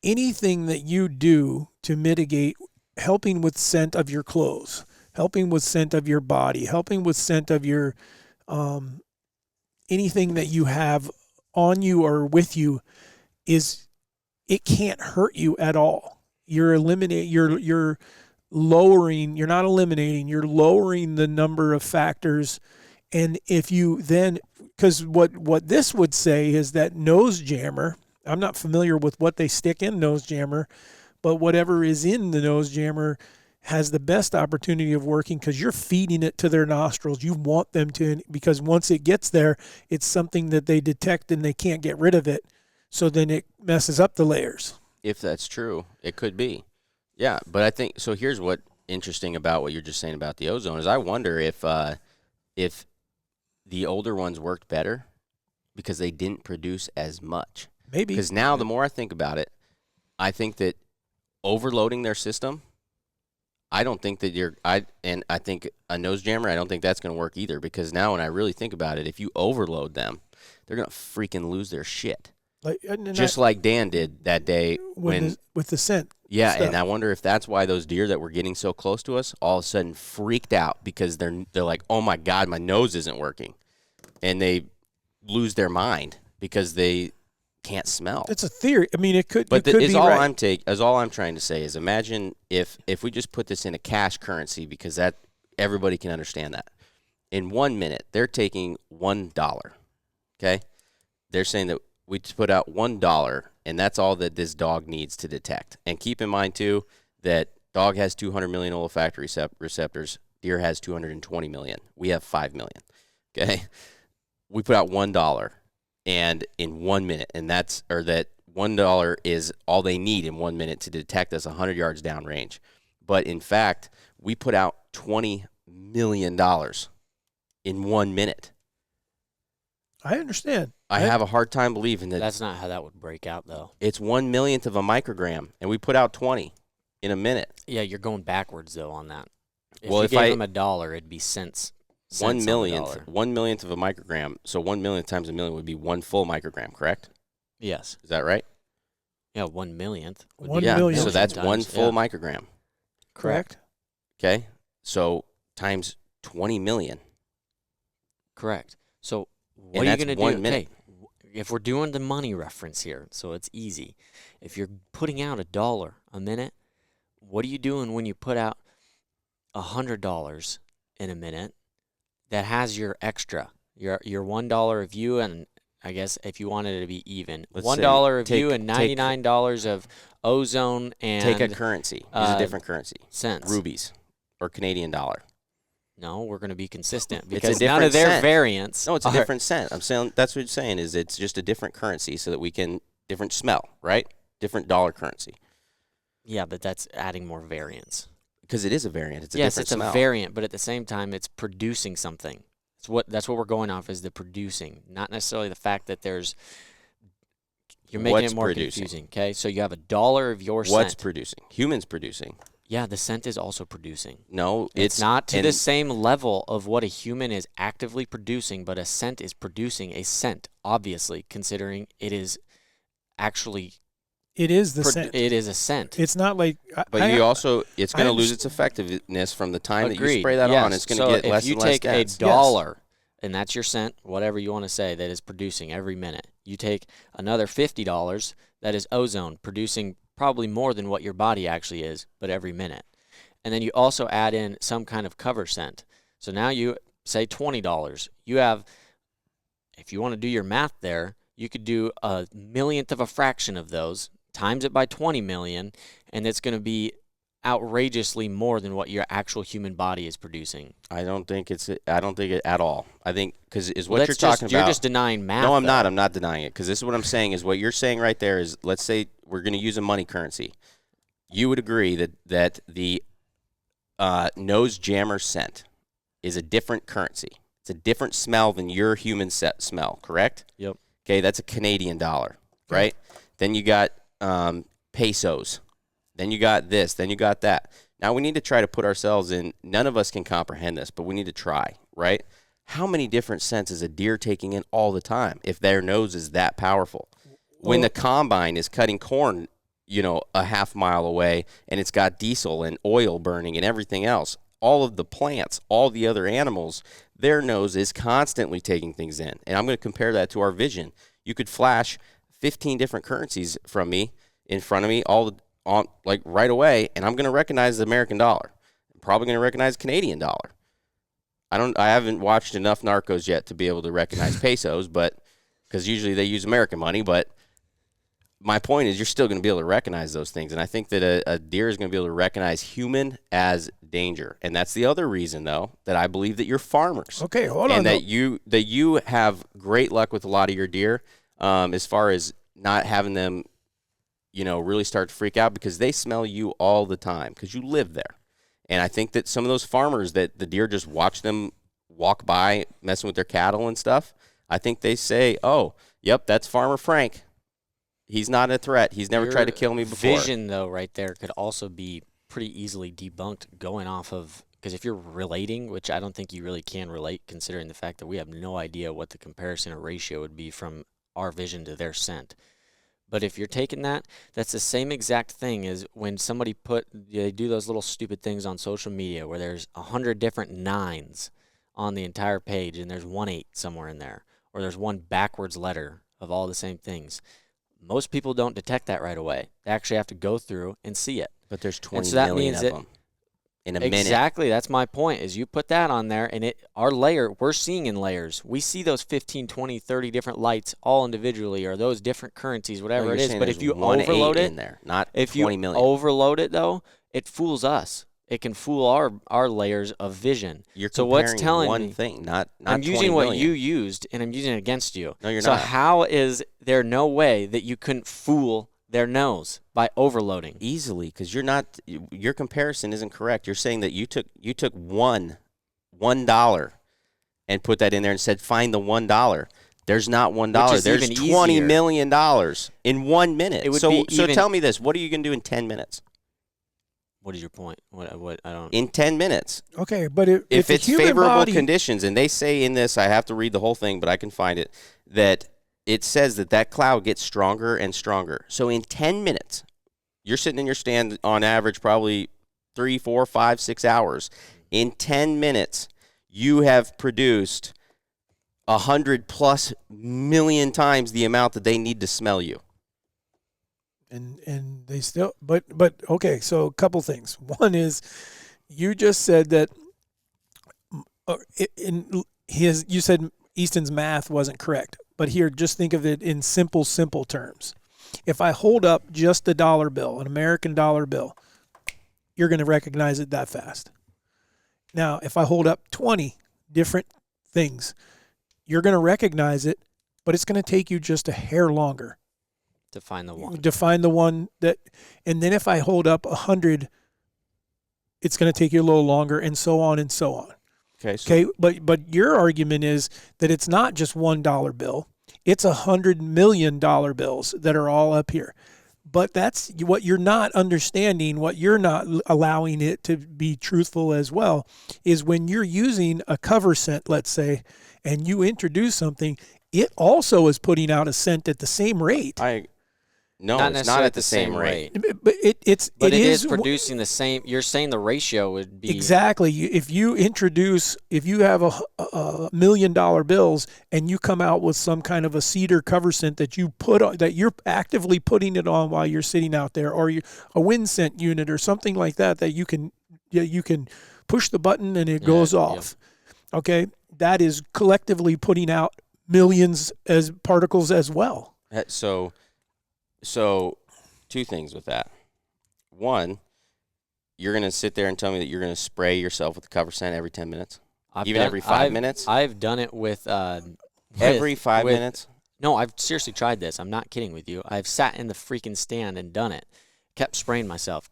anything that you do to mitigate helping with scent of your clothes, helping with scent of your body, helping with scent of your anything that you have on you or with you, it can't hurt you at all. You're lowering, you're not eliminating, you're lowering the number of factors. And if you then, because what this would say is that nose jammer, I'm not familiar with what they stick in nose jammer, but whatever is in the nose jammer has the best opportunity of working because you're feeding it to their nostrils. You want them to, because once it gets there, it's something that they detect and they can't get rid of it. So then it messes up the layers. If that's true, it could be. Yeah, but I think so. Here's what interesting about what you're just saying about the ozone is I wonder if the older ones worked better because they didn't produce as much. Maybe. Because now the more I think about it, I think that overloading their system, I don't think that I think a nose jammer, I don't think that's going to work either because now when I really think about it, if you overload them, they're going to freaking lose their shit. Like Dan did that day with the scent. Yeah, stuff. and I wonder if that's why those deer that were getting so close to us all of a sudden freaked out because they're like, "Oh my God, my nose isn't working," and they lose their mind because they can't smell. It's a theory. I mean, it could. But Is all I'm trying to say is imagine if we just put this in a cash currency because that everybody can understand that. In 1 minute, they're taking $1. Okay, they're saying that we just put out $1, and that's all that this dog needs to detect. And keep in mind too that dog has 200 million olfactory receptors. Deer has 220 million. We have 5 million. Okay, we put out $1. And in 1 minute, and that $1 is all they need in 1 minute to detect us 100 yards downrange. But in fact, we put out $20 million in 1 minute. I understand. I have a hard time believing that. That's not how that would break out, though. It's 1/1,000,000th of a microgram, and we put out 20 in a minute. Yeah, you're going backwards, though, on that. If Well, you if gave I- them $1, it'd be cents. 1/1,000,000th, 1/1,000,000th of a microgram. So 1 million times a million would be one full microgram, correct? Yes. Is that right? Yeah, 1/1,000,000th. would be 1 Yeah. million. So that's times, one full yeah. microgram. Correct. Okay. So times 20 million. Correct. So what And are you that's going to do? 1 minute. Okay, if we're doing the money reference here, so it's easy. If you're putting out $1 a minute, what are you doing when you put out $100 in a minute that has your extra, your $1 of you, and I guess if you wanted it to be even, Let's $1 say of you and $99 of ozone and Take a currency. Use a different currency. cents. Rubies or Canadian dollar. No, we're going to be consistent a because none different of their cent. variants. No, it's a are- different cent. I'm saying that's what you're saying is it's just a different currency so that we can different smell, right? Different dollar currency. Yeah, but that's adding more variance. Because it is a variant. It's a Yes, different it's smell. a variant, but at the same time, it's producing something. That's what we're going off is the producing, not necessarily the fact that you're making What's it more producing? confusing. Okay, so you have $1 of your What's scent. producing? Humans producing. Yeah, the scent is also producing. No, It's not to the and same level of what a human is actively producing, but a scent is producing a scent, obviously, considering it is actually It is the scent. it is a scent. It's not like. But you also, it's going to lose underst- its effectiveness from the time that you Agreed. spray that Yes. on. It's going to So get less if you and less take dense. $1, and that's your scent, whatever you want to say, that is producing every minute. You take another $50, that is ozone, producing probably more than what your body actually is, but every minute. And then you also add in some kind of cover scent. So now you say $20. You have, if you want to do your math there, you could do 1/1,000,000th of a fraction of those, times it by 20 million, and it's going to be outrageously more than what your actual human body is producing. I don't think it at all. I think because is what Well, you're talking about. You're just denying math. No, I'm not. though. I'm not denying it because this is what I'm saying is what you're saying right there is let's say we're going to use a money currency. You would agree that the nose jammer scent is a different currency. It's a different smell than your human smell, correct? Yep. Okay, that's a Canadian dollar, right? Then you got pesos. Then you got this. Then you got that. Now we need to try to put ourselves in. None of us can comprehend this, but we need to try, right? How many different scents is a deer taking in all the time if their nose is that powerful? When the combine is cutting corn, a half mile away, and it's got diesel and oil burning and everything else. All of the plants, all the other animals, their nose is constantly taking things in. And I'm going to compare that to our vision. You could flash 15 different currencies from me in front of me like right away, and I'm going to recognize the American dollar. I'm probably going to recognize Canadian dollar. I haven't watched enough Narcos yet to be able to recognize pesos, but because usually they use American money. But my point is, you're still going to be able to recognize those things, and I think that a deer is going to be able to recognize human as danger, and that's the other reason, though, that I believe that you're farmers. Okay, hold on. And that you have great luck with a lot of your deer, as far as not having them, really start to freak out, because they smell you all the time because you live there. And I think that some of those farmers that the deer just watch them walk by messing with their cattle and stuff, I think they say, oh, yep, that's Farmer Frank. He's not a threat. He's never tried to kill me before. Vision, though, right there could also be pretty easily debunked going off of, because if you're relating, which I don't think you really can relate, considering the fact that we have no idea what the comparison or ratio would be from our vision to their scent. But if you're taking that, that's the same exact thing as when somebody they do those little stupid things on social media where there's 100 different 9s on the entire page and there's 1 8 somewhere in there, or there's one backwards letter of all the same things. Most people don't detect that right away. They actually have to go through and see it. But there's 20 so that million means of them in a minute. Exactly. That's my point, is you put that on there, and our layer, we're seeing in layers. We see those 15, 20, 30 different lights all individually, or those different currencies, whatever it is. But if you overload it, in there, not if 20 you million. overload it, though, it fools us. It can fool our layers of vision. You're so comparing what's telling one me, thing, not I'm 20 using what million. you used, and I'm using it against you. No, you're so not. So how is there no way that you couldn't fool their nose by overloading? Easily, because your comparison isn't correct. You're saying that you took $1 and put that in there and said find the $1. There's not $1. There's $20 million in 1 minute. It would so be even, tell me this: what are you going to do in 10 minutes? What is your point? What I don't. In 10 minutes. Okay, but if it's human favorable body, conditions, and they say in this, I have to read the whole thing, but I can find it, that it says that cloud gets stronger and stronger. So in 10 minutes, you're sitting in your stand on average probably 3, 4, 5, 6 hours. In 10 minutes, you have produced 100+ million times the amount that they need to smell you. and they still, but okay. So a couple things. One is, you just said that you said Easton's math wasn't correct. But here, just think of it in simple terms. If I hold up just a dollar bill, an American dollar bill, you're going to recognize it that fast. Now, if I hold up 20 different things, you're going to recognize it, but it's going to take you just a hair longer To find the one. to find the one that, and then if I hold up 100, it's going to take you a little longer, and so on and so on. Okay, but your argument is that it's not just $1 bill; it's $100 million bills that are all up here. But that's what you're not understanding. What you're not allowing it to be truthful as well is when you're using a cover scent, let's say, and you introduce something, it also is putting out a scent at the same rate. No, it's not at the same rate. But it is producing the same. You're saying the ratio would be exactly. If you have a $1 million bills and you come out with some kind of a cedar cover scent that you put on, that you're actively putting it on while you're sitting out there, or a wind scent unit or something like that you can push the button and it goes off. Yeah. Okay, that is collectively putting out millions as particles as well. So, two things with that. One, you're going to sit there and tell me that you're going to spray yourself with the cover scent every 10 minutes? Every 5 minutes? I've done it with every 5 minutes? No, I've seriously tried this. I'm not kidding with you. I've sat in the freaking stand and done it. Kept spraying myself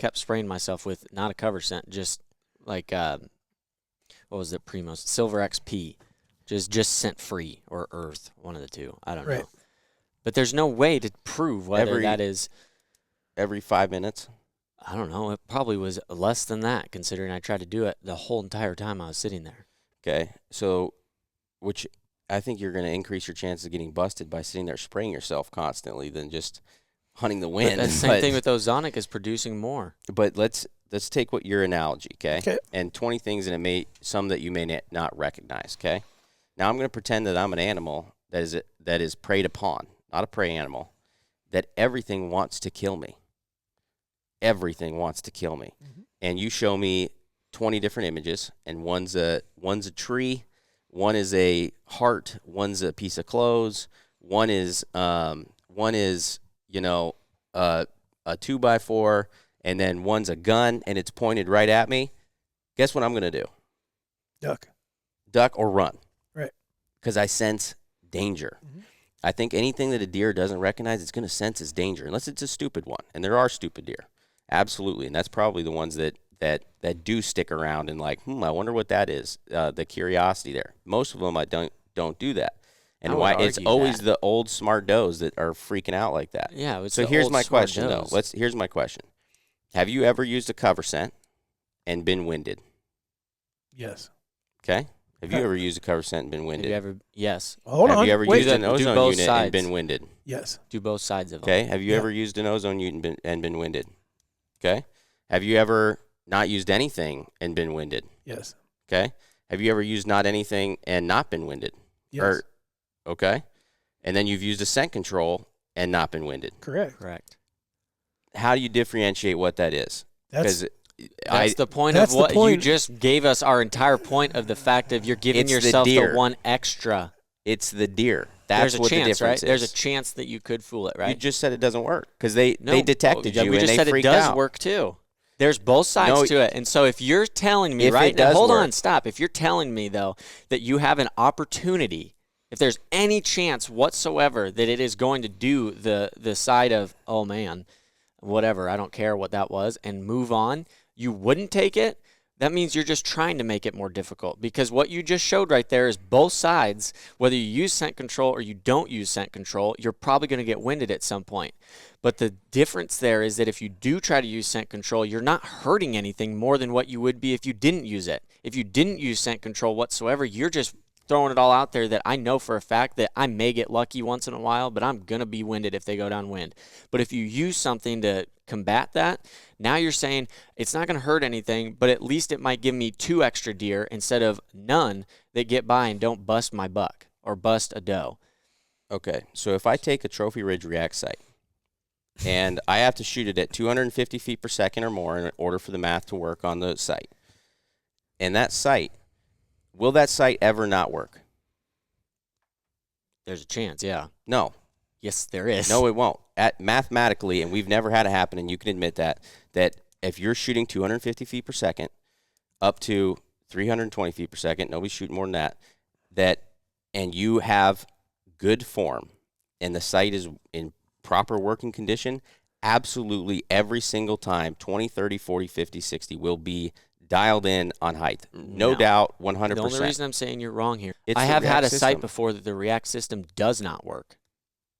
with not a cover scent, just like, what was it, Primos? Silver XP. Just scent free or earth, one of the two. I don't know. But there's no way to prove whether that is every 5 minutes. I don't know. It probably was less than that, considering I tried to do it the whole entire time I was sitting there. Okay, so which I think you're going to increase your chances of getting busted by sitting there spraying yourself constantly than just hunting the wind. That's the same thing with ozonic is producing more. But let's take what your analogy, okay? Okay. And 20 things, and some that you may not recognize, okay? Now I'm going to pretend that I'm an animal that is preyed upon, not a prey animal, that everything wants to kill me. Everything wants to kill me. Mm-hmm. And you show me 20 different images, and one's a tree, one is a heart, one's a piece of clothes, one is a 2x4, and then one's a gun, and it's pointed right at me. Guess what I'm going to do? Duck or run. Right. Because I sense danger. Mm-hmm. I think anything that a deer doesn't recognize, it's going to sense as danger, unless it's a stupid one. And there are stupid deer. Absolutely. And that's probably the ones that do stick around and like, I wonder what that is. The curiosity there. Most of them I don't do that. And why it's always the old smart does that are freaking out like that. Yeah. So here's my question though. Here's my question. Have you ever used a cover scent and been winded? Yes. Okay. Have you ever used a cover scent and been winded? Yes. Hold on. Have you ever Wait. used an ozone unit and been winded? Yes. Do both sides of them. Okay. Have you ever used an ozone unit and been winded? Okay. Have you ever not used anything and been winded? Yes. Okay. Have you ever used not anything and not been winded? Yes. Okay. And then you've used a scent control and not been winded. Correct. How do you differentiate what that is? That's the point of what you just gave us. Our entire point of the fact of you're giving yourself the one extra. It's the deer. That's what the difference is. There's a chance that you could fool it, right? You just said it doesn't work because they detected you and they freaked out. We just said it does work too. There's both sides to it. And so if you're telling me right now, hold on, stop. If you're telling me, though, that you have an opportunity, if there's any chance whatsoever that it is going to do the side of, oh, man, whatever, I don't care what that was, and move on, you wouldn't take it, that means you're just trying to make it more difficult. Because what you just showed right there is both sides, whether you use scent control or you don't use scent control, you're probably going to get winded at some point. But the difference there is that if you do try to use scent control, you're not hurting anything more than what you would be if you didn't use it. If you didn't use scent control whatsoever, you're just throwing it all out there that I know for a fact that I may get lucky once in a while, but I'm going to be winded if they go downwind. But if you use something to combat that, now you're saying it's not going to hurt anything, but at least it might give me 2 extra deer instead of none that get by and don't bust my buck or bust a doe. Okay, so if I take a Trophy Ridge React sight and I have to shoot it at 250 feet per second or more in order for the math to work on the sight, and that sight, will that sight ever not work? There's a chance, yeah. No. Yes, there is. No, it won't. Mathematically, and we've never had it happen, and you can admit that if you're shooting 250 feet per second up to 320 feet per second, nobody's shooting more than that, and you have good form, and the sight is in proper working condition, absolutely every single time, 20, 30, 40, 50, 60 will be dialed in on height. No doubt, 100%. The only reason I'm saying you're wrong here, it's I have had a system. sight before that the React system does not work.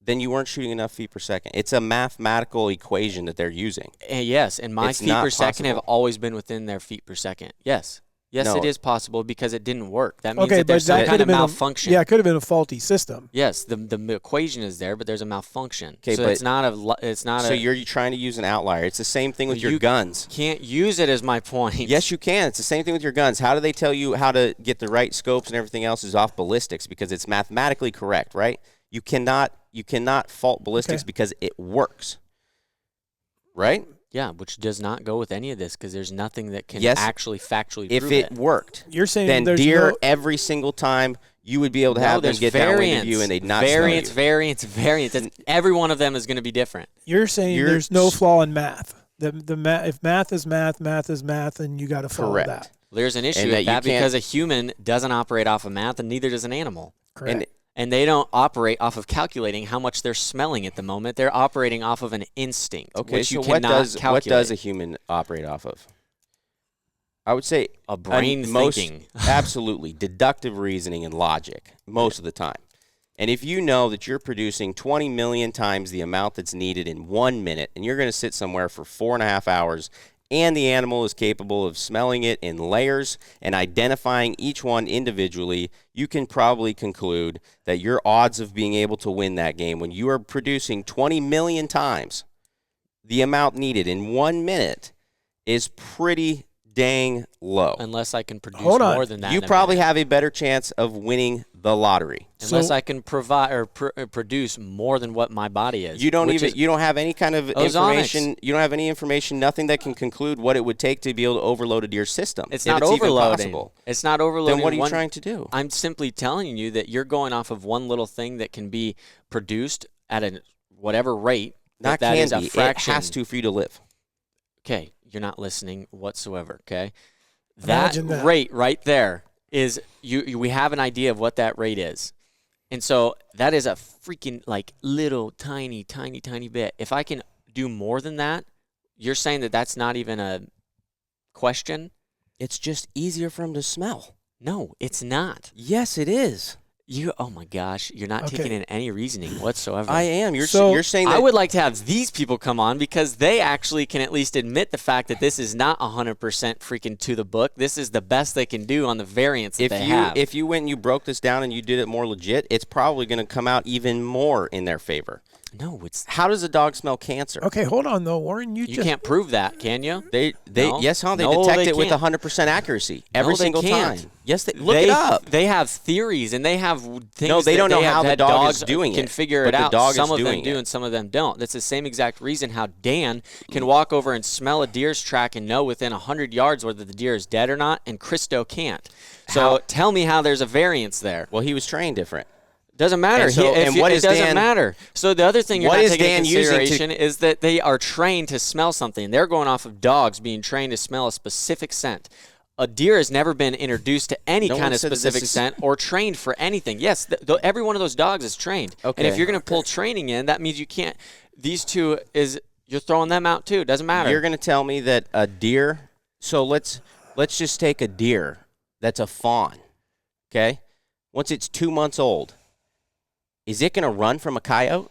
Then you weren't shooting enough feet per second. It's a mathematical equation that they're using. Yes, and my feet per second have always been within their feet per second. Yes. Yes, No. It is possible because it didn't work. That means that there's some kind of malfunction. Yeah, it could have been a faulty system. Yes, the equation is there, but there's a malfunction. Okay, so but it's not So you're trying to use an outlier. It's the same thing with your guns. Can't use it as my point. Yes, you can. It's the same thing with your guns. How do they tell you how to get the right scopes and everything else is off ballistics? Because it's mathematically correct, right? You cannot fault ballistics because it works, right? Yeah, which does not go with any of this because there's nothing that can actually factually if prove it worked. You're saying then there's deer every single time you would be able to have them get downwind of you and they'd not variance. That's, every one of them is going to be different. You're saying there's no flaw in math. If math is math, math is math, and you got to follow that. Well, there's an issue with that because a human doesn't operate off of math, and neither does an animal. Correct. And they don't operate off of calculating how much they're smelling at the moment. They're operating off of an instinct, which you cannot calculate. What does a human operate off of? I would say a brain thinking. Absolutely. Deductive reasoning and logic most of the time. And if you know that you're producing 20 million times the amount that's needed in 1 minute, and you're going to sit somewhere for 4.5 hours and the animal is capable of smelling it in layers and identifying each one individually, you can probably conclude that your odds of being able to win that game when you are producing 20 million times the amount needed in 1 minute is pretty dang low. Unless I can produce Hold on. more than that. You in a probably minute. have a better chance of winning the lottery. Unless So- I can provide or produce more than what my body is. You don't which even is you don't have any kind of ozonics. information. You don't have any information, nothing that can conclude what it would take to be able to overload a deer system. It's if not it's even overloading. possible. It's not overloading. Then what are you one- trying to do? I'm simply telling you that you're going off of one little thing that can be produced at a whatever rate. Not that can is a be. It fraction. has to for you to live. Okay, you're not listening whatsoever. Okay, Imagine that. rate right there is we have an idea of what that rate is, and so that is a freaking like little tiny bit. If I can do more than that, you're saying that that's not even a question? It's just easier for them to smell. No, it's not. Yes, it is. Oh my gosh, you're not Okay. taking in any reasoning whatsoever. I am. You're So, saying that I would like to have these people come on because they actually can at least admit the fact that this is not 100% freaking to the book. This is the best they can do on the variants that if they you have. if you went and you broke this down and you did it more legit, it's probably going to come out even more in their favor. no, it's How does a dog smell cancer? Okay, hold on though, Warren. You you just can't prove that, can you? They No. yes, huh? They No, detect they it with can't. 100% accuracy every No, they single can't. time. Yes, they look it up. They have theories and they have things. No, they that don't know have how the had dog is dogs doing can it, figure but it the out. dog is Some of them doing do it. and some of them don't. That's the same exact reason how Dan can walk over and smell a deer's track and know within 100 yards whether the deer is dead or not, and Christo can't. So How- tell me how there's a variance there. Well, he was trained different. Doesn't matter. And so- and what it is doesn't Dan- matter. So the other thing you're What not is taking Dan into using to- consideration is that they are trained to smell something. They're going off of dogs being trained to smell a specific scent. A deer has never been introduced to any No one kind of said that this specific is- scent or trained for anything. Yes, every one of those dogs is trained. Okay. And if you're going to pull training in, that means you can't. These two you're throwing them out too. It doesn't matter. You're going to tell me that a deer. So let's just take a deer that's a fawn. Okay, once it's 2 months old, is it going to run from a coyote?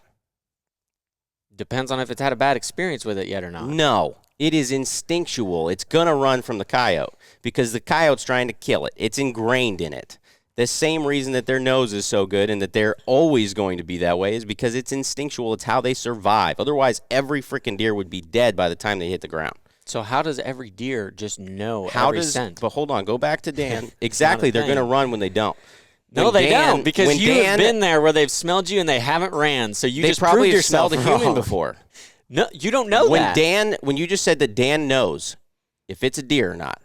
Depends on if it's had a bad experience with it yet or not. No. It is instinctual. It's going to run from the coyote because the coyote's trying to kill it. It's ingrained in it. The same reason that their nose is so good and that they're always going to be that way is because it's instinctual. It's how they survive. Otherwise, every freaking deer would be dead by the time they hit the ground. So how does every deer just know How every does? scent? But hold on, go back to Dan. Exactly, they're thing. going to run when they don't. No, When they Dan- don't, because when you have Dan- been there where they've smelled you and they haven't ran. So you They just probably proved have yourself smelled a human wrong. before. No, you don't know that. When you just said that Dan knows if it's a deer or not,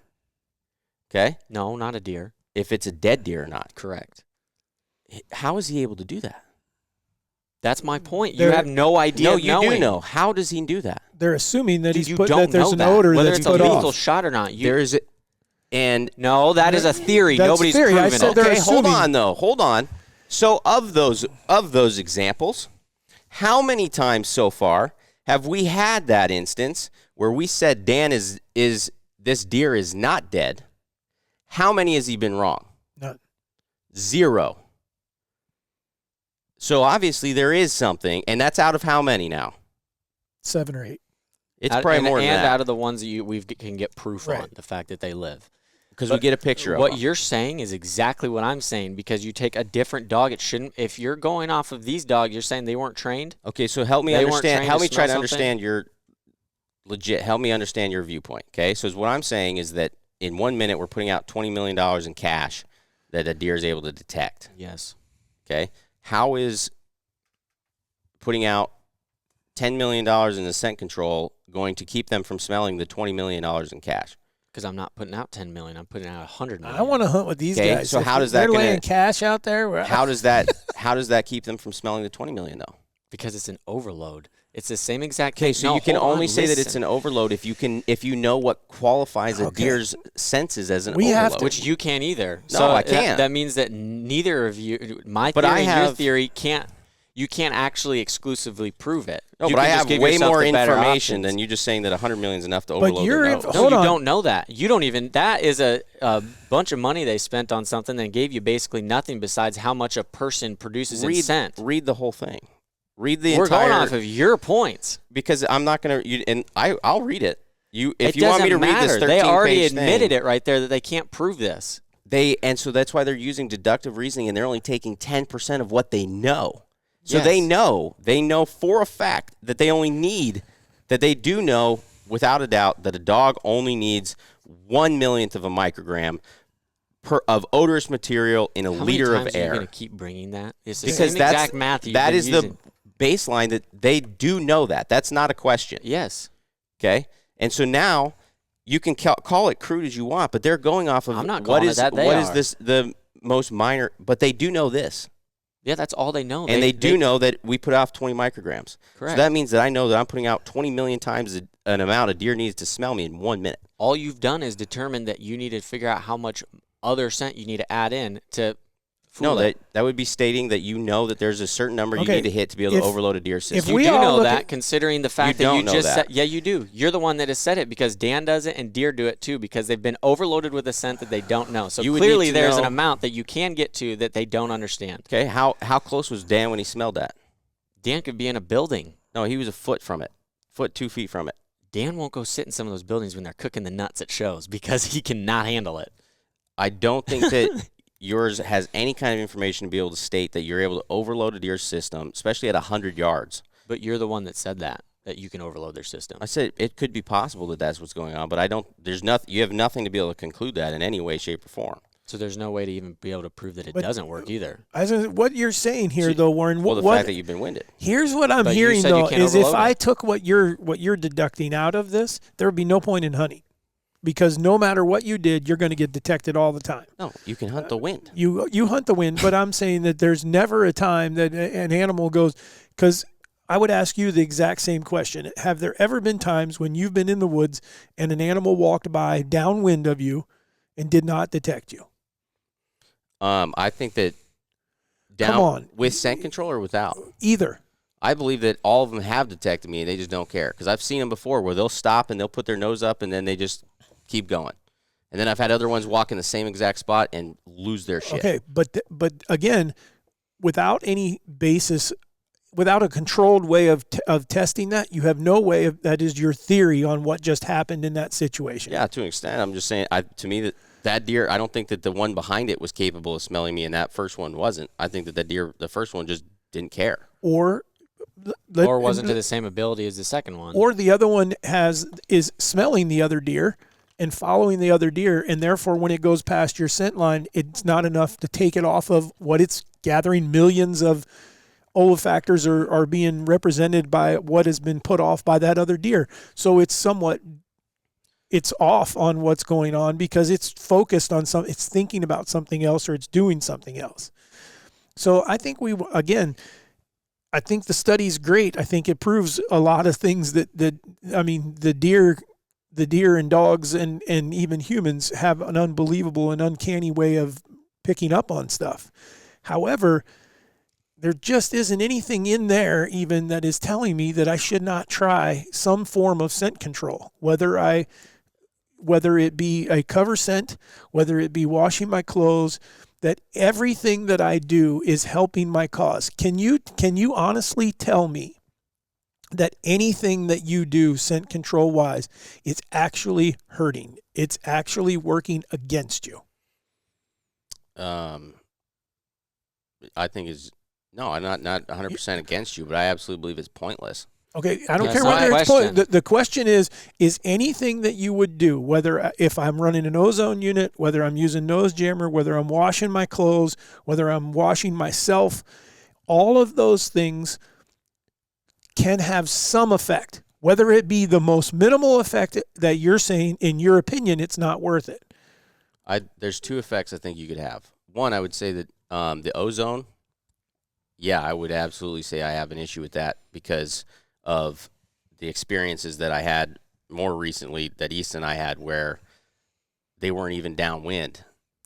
okay? No, not a deer. If it's a dead deer or not, Correct. how is he able to do that? That's my point. You There- have no idea. No, of you knowing. do know. How does he do that? they're assuming that Dude, he's you put don't that there's know an that. odor Whether that's it's a put lethal off. shot or not. There is, and No, that is a theory. That's Nobody's theory. I proven said it. they're okay, hold assuming. on though. Hold on. So of those examples, how many times so far have we had that instance where we said Dan is this deer is not dead? How many has he been wrong? None. 0. So obviously there is something, and that's out of how many now? 7 or 8. It's Out- probably and, more than and that out of the ones that we can get proof on, Right. the fact that they live. because we get a picture of What them. you're saying is exactly what I'm saying, because you take a different dog. It shouldn't. If you're going off of these dogs, you're saying they weren't trained. Okay, so help me They weren't understand. trained Help to me try to smell understand your legit. Help me understand your viewpoint. Okay, so what I'm saying is that in 1 minute we're putting out $20 million in cash that a deer is able to detect. Yes. Okay, how is putting out $10 million in the scent control going to keep them from smelling the $20 million in cash? Because I'm not putting out 10 million. I'm putting out 100 million. I want to hunt with these Okay, guys. so If how does that they're gonna- laying cash out there? How does that keep them from smelling the $20 million though? because it's an overload. It's the same exact. Okay, thing. so No, you can hold on, only say that it's listen. an overload if you know what qualifies a Okay. deer's senses as an We have overload. to- Which you can't either. No, so I can't. That means that neither of you, my But theory I and your have- theory, can't. You can't actually exclusively prove it. No, You but I can just have give way yourself more the better information options. than you just saying that 100 million is enough to overload you're their in- nose. No, Hold you on. don't know that. You don't even. That is a bunch of money they spent on something that gave you basically nothing besides how much a person produces in scent. Read the whole thing. Read the We're entire. going off of your points. because I'm not gonna. And I'll read it. If you want me to read this 13-page they already thing, admitted it right there that they can't prove this. And so that's why they're using deductive reasoning, and they're only taking 10% of what they know. So Yes. they know for a fact that they do know without a doubt that a dog only needs 1/1,000,000th of a microgram of odorous material in a liter of How many times are air. you going to keep bringing that? It's the Because same exact math you've that been is using. the baseline that they do know that. That's not a question. Yes. Okay? And so now you can call it crude as you want, but they're going off of I'm not what calling is it that. They what are. is this the most minor, but they do know this. Yeah, that's all they know. And they do know that we put off 20 micrograms. Correct. So that means that I know that I'm putting out 20 million times an amount a deer needs to smell me in 1 minute. All you've done is determine that you need to figure out how much other scent you need to add in to fool No, it. that would be stating that you know that there's a certain number you Okay, need to hit to be able to overload a deer system. You we do all know look that, at- considering the fact You that you don't know just that. said, yeah, you do. You're the one that has said it because Dan does it and deer do it too because they've been overloaded with a scent that they don't know. So You would need clearly to there's an know- amount that you can get to that they don't understand. Okay, how close was Dan when he smelled that? Dan could be in a building. No, he was a foot from it. 2 feet from it. Dan won't go sit in some of those buildings when they're cooking the nuts at shows because he cannot handle it. I don't think that yours has any kind of information to be able to state that you're able to overload a deer system, especially at 100 yards. But you're the one that said that you can overload their system. I said it could be possible that that's what's going on, but I don't. There's nothing. You have nothing to be able to conclude that in any way, shape, or form. So there's no way to even be able to prove that it But- doesn't work either. What you're saying here, though, Warren. Well, the what fact that you've been winded. here's what I'm But you hearing said you though can't is if overload I it. took what you're deducting out of this, there would be no point in hunting, because no matter what you did, you're going to get detected all the time. No, you can hunt the wind. You hunt the wind, but I'm saying that there's never a time that an animal goes, because I would ask you the exact same question. Have there ever been times when you've been in the woods and an animal walked by downwind of you and did not detect you? I think that Come on. with scent control or without. Either. I believe that all of them have detected me and they just don't care, because I've seen them before where they'll stop and they'll put their nose up and then they just keep going. And then I've had other ones walk in the same exact spot and lose their shit. Okay, but again, without any basis, without a controlled way of testing that, you have no way of, that is your theory on what just happened in that situation. Yeah, to an extent. I'm just saying, to me, that deer, I don't think that the one behind it was capable of smelling me and that first one wasn't. I think that deer, the first one just didn't care. Or Wasn't to the same ability as the second one. Or the other one is smelling the other deer and following the other deer, and therefore when it goes past your scent line, it's not enough to take it off of what it's gathering. Millions of olfactors are being represented by what has been put off by that other deer. So it's off on what's going on because it's focused on it's thinking about something else or it's doing something else. So I think I think the study's great. I think it proves a lot of things that the deer and dogs and even humans have an unbelievable and uncanny way of picking up on stuff. However, there just isn't anything in there even that is telling me that I should not try some form of scent control, whether it be a cover scent, whether it be washing my clothes, that everything that I do is helping my cause. Can you honestly tell me that anything that you do scent control wise is actually hurting? It's actually working against you? I think I'm not 100% against you, but I absolutely believe it's pointless. Okay, I don't That's care not whether a it's question. the question is anything that you would do, whether if I'm running an ozone unit, whether I'm using nose jammer, whether I'm washing my clothes, whether I'm washing myself, all of those things can have some effect. Whether it be the most minimal effect that you're saying, in your opinion, it's not worth it. There's two effects I think you could have. One, I would say that the ozone, yeah, I would absolutely say I have an issue with that because of the experiences that I had more recently that Easton and I had where they weren't even downwind.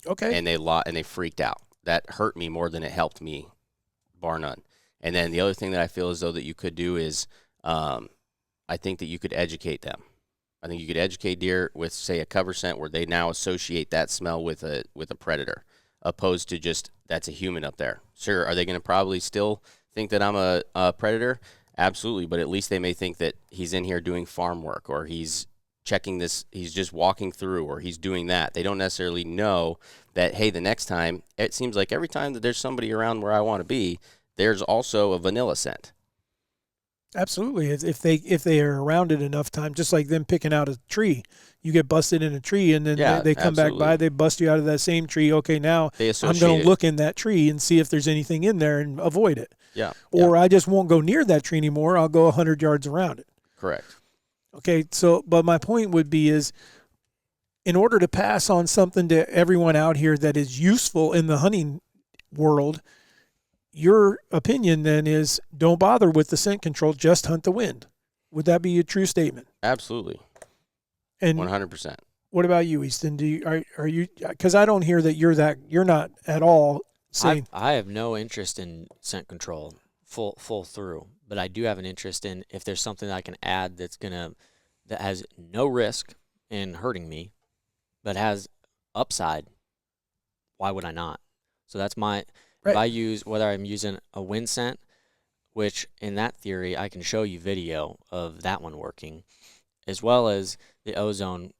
Okay. And they freaked out. That hurt me more than it helped me, bar none. And then the other thing that I feel as though that you could do is I think that you could educate them. I think you could educate deer with, say, a cover scent where they now associate that smell with a predator, opposed to just that's a human up there. Sure, are they going to probably still think that I'm a predator? Absolutely, but at least they may think that he's in here doing farm work or he's checking this, he's just walking through, or he's doing that. They don't necessarily know that, hey, the next time, it seems like every time that there's somebody around where I want to be, there's also a vanilla scent. Absolutely. If they are around it enough time, just like them picking out a tree, you get busted in a tree, and then Yeah, they come absolutely. back by, they bust you out of that same tree. Okay, now They I'm associate going it. to look in that tree and see if there's anything in there and avoid it. Yeah. Or I just won't go near that tree anymore. I'll go 100 yards around it. Correct. Okay, so, but my point would be is, in order to pass on something to everyone out here that is useful in the hunting world, your opinion then is don't bother with the scent control, just hunt the wind. Would that be a true statement? Absolutely. And 100%. what about you, Easton? Are you, because I don't hear that you're not at all saying. I have no interest in scent control full through, but I do have an interest in if there's something that I can add that has no risk in hurting me, but has upside. Why would I not? So that's my. Right. If I use, whether I'm using a wind scent, which in that theory I can show you video of that one working, as well as the ozone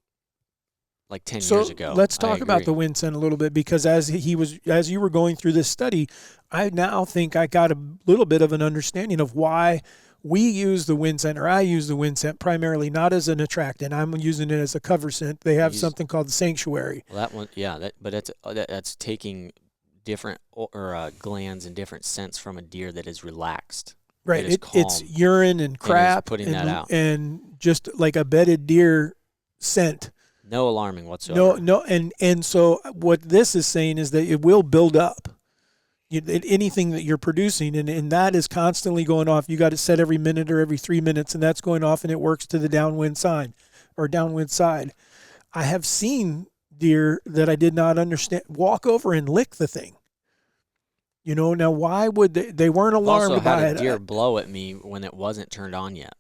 like 10 years ago. Let's talk about the wind scent a little bit, because as you were going through this study, I now think I got a little bit of an understanding of why we use the wind scent, or I use the wind scent primarily not as an attractant. I'm using it as a cover scent. They have something called the sanctuary. Well, that one, yeah, but that's taking different glands and different scents from a deer that is relaxed. Right. It's urine and crap putting that out. And just like a bedded deer scent. No alarming whatsoever. No, and so what this is saying is that it will build up. Anything that you're producing, and that is constantly going off. You got it set every minute or every 3 minutes, and that's going off, and it works to the downwind side. I have seen deer that I did not understand walk over and lick the thing. Now why would they weren't alarmed by it? I also had a deer blow at me when it wasn't turned on yet,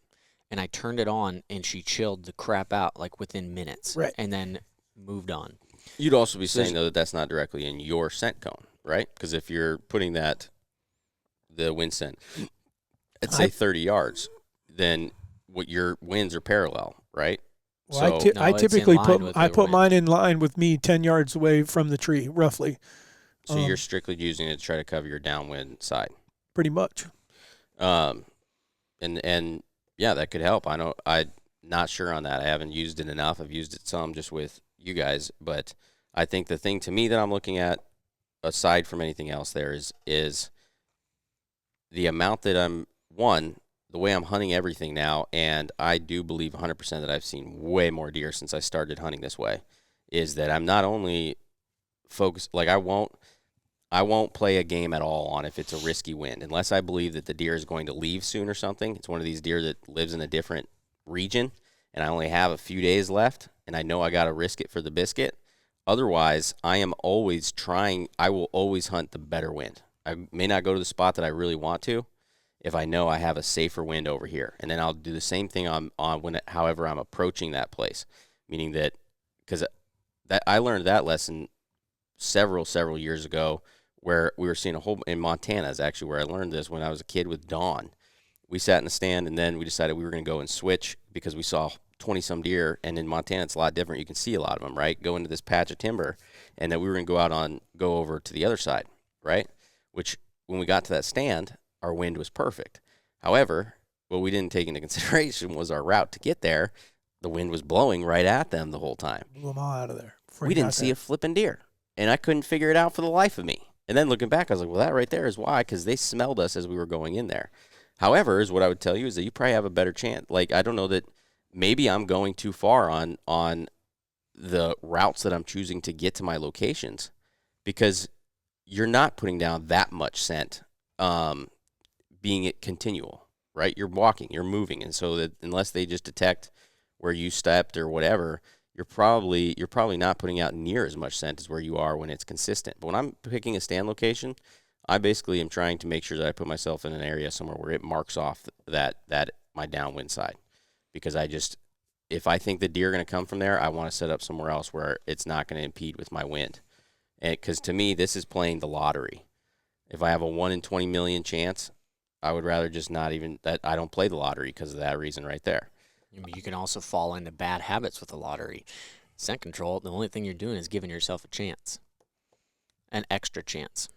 and I turned it on, and she chilled the crap out like within minutes, right, and then moved on. You'd also be saying, though, that that's not directly in your scent cone, right? Because if you're putting the wind scent at, say, 30 yards, then what your winds are parallel, right? Well, I typically put mine in line with me 10 yards away from the tree, roughly. So you're strictly using it to try to cover your downwind side. Pretty much. And yeah, that could help. I'm not sure on that. I haven't used it enough. I've used it some just with you guys, but I think the thing to me that I'm looking at, aside from anything else, there is the amount that the way I'm hunting everything now, and I do believe 100% that I've seen way more deer since I started hunting this way, is that I'm not only focused, like I won't play a game at all on if it's a risky wind, unless I believe that the deer is going to leave soon or something. It's one of these deer that lives in a different region, and I only have a few days left, and I know I got to risk it for the biscuit. Otherwise, I will always hunt the better wind. I may not go to the spot that I really want to if I know I have a safer wind over here. And then I'll do the same thing however I'm approaching that place, meaning that, because I learned that lesson several years ago, where we were seeing in Montana is actually where I learned this, when I was a kid with Dawn. We sat in the stand, and then we decided we were going to go and switch because we saw 20-some deer, and in Montana it's a lot different. You can see a lot of them, right? Go into this patch of timber, and then we were going to go over to the other side, right? Which, when we got to that stand, our wind was perfect. However, what we didn't take into consideration was our route to get there. The wind was blowing right at them the whole time. Blew them all out of there. We didn't see a flipping deer, and I couldn't figure it out for the life of me. And then looking back, I was like, well, that right there is why, because they smelled us as we were going in there. However, is what I would tell you is that you probably have a better chance. Like, I don't know that maybe I'm going too far on the routes that I'm choosing to get to my locations, because you're not putting down that much scent, being it continual, right? You're walking, you're moving, and so that unless they just detect where you stepped or whatever, you're probably not putting out near as much scent as where you are when it's consistent. But when I'm picking a stand location, I basically am trying to make sure that I put myself in an area somewhere where it marks off that my downwind side, because if I think the deer are going to come from there, I want to set up somewhere else where it's not going to impede with my wind. And because to me, this is playing the lottery. If I have a 1 in 20 million chance, I would rather just not even that. I don't play the lottery because of that reason right there. I mean, you can also fall into bad habits with the lottery. Scent control, the only thing you're doing is giving yourself a chance, an extra chance.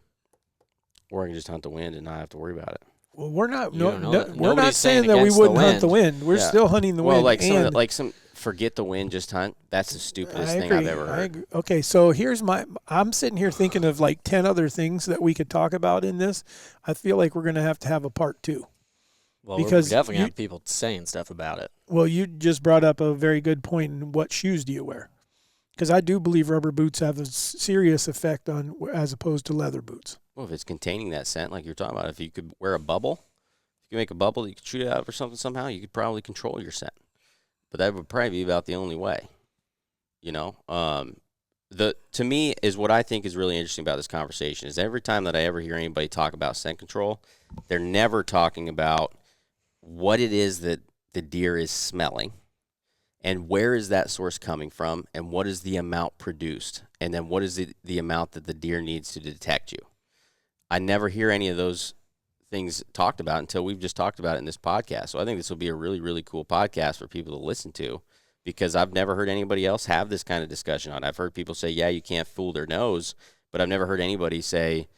Or I can just hunt the wind and not have to worry about it. Well, we're not. You don't know that. We're not Nobody's saying saying that we against the wouldn't hunt the wind. wind. We're Yeah. still hunting the Well, wind. like and some forget the wind, just hunt. That's the stupidest I thing agree. I've ever I heard. agree. Okay, so here's I'm sitting here thinking of like 10 other things that we could talk about in this. I feel like we're going to have a part 2. Well, Because we're definitely you- have people saying stuff about it. Well, you just brought up a very good point. In what shoes do you wear? Because I do believe rubber boots have a serious effect on as opposed to leather boots. Well, if it's containing that scent, like you're talking about, if you could wear a bubble, if you make a bubble that you could shoot it out or something somehow, you could probably control your scent. But that would probably be about the only way. You know, to me is what I think is really interesting about this conversation is every time that I ever hear anybody talk about scent control, they're never talking about what it is that the deer is smelling and where is that source coming from and what is the amount produced and then what is the amount that the deer needs to detect you. I never hear any of those things talked about until we've just talked about it in this podcast. So I think this will be a really, really cool podcast for people to listen to because I've never heard anybody else have this kind of discussion on it. I've heard people say, yeah, you can't fool their nose, but I've never heard anybody say,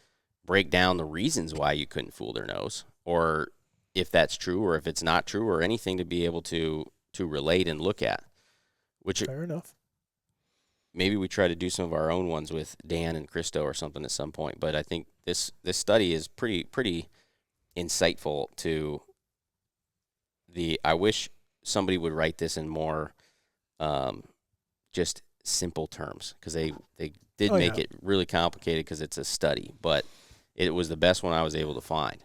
break down the reasons why you couldn't fool their nose or if that's true or if it's not true or anything to be able to relate and look at. Which Fair enough. maybe we try to do some of our own ones with Dan and Christo or something at some point. But I think this study is pretty insightful to I wish somebody would write this in more just simple terms because they did make it really complicated because it's a study, but it was the best one I was able to find.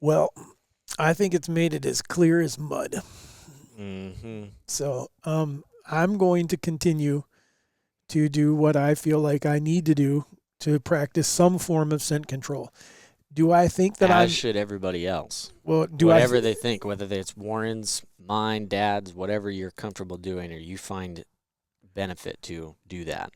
Well, I think it's made it as clear as mud. Mm-hmm. So I'm going to continue to do what I feel like I need to do to practice some form of scent control. Do I think that As should everybody else. well? Whatever they think, whether it's Warren's, mine, Dad's, whatever you're comfortable doing or you find benefit to do that.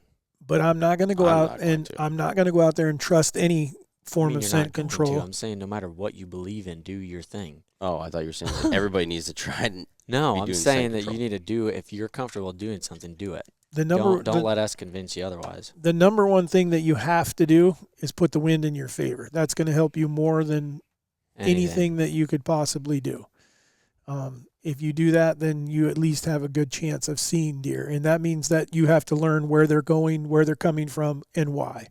But I'm not going to go I'm out not going and to. I'm not going to go out there and trust any form of you're scent not going to. control. I'm saying no matter what you believe in, do your thing. Oh, I thought you were saying that everybody needs to try and No, be I'm doing saying scent that control. you need to do it. If you're comfortable doing something, do it. Don't Don't let us convince you otherwise. the number one thing that you have to do is put the wind in your favor. That's going to help you more than anything that you could possibly do. If you do that, then you at least have a good chance of seeing deer. And that means that you have to learn where they're going, where they're coming from, and why.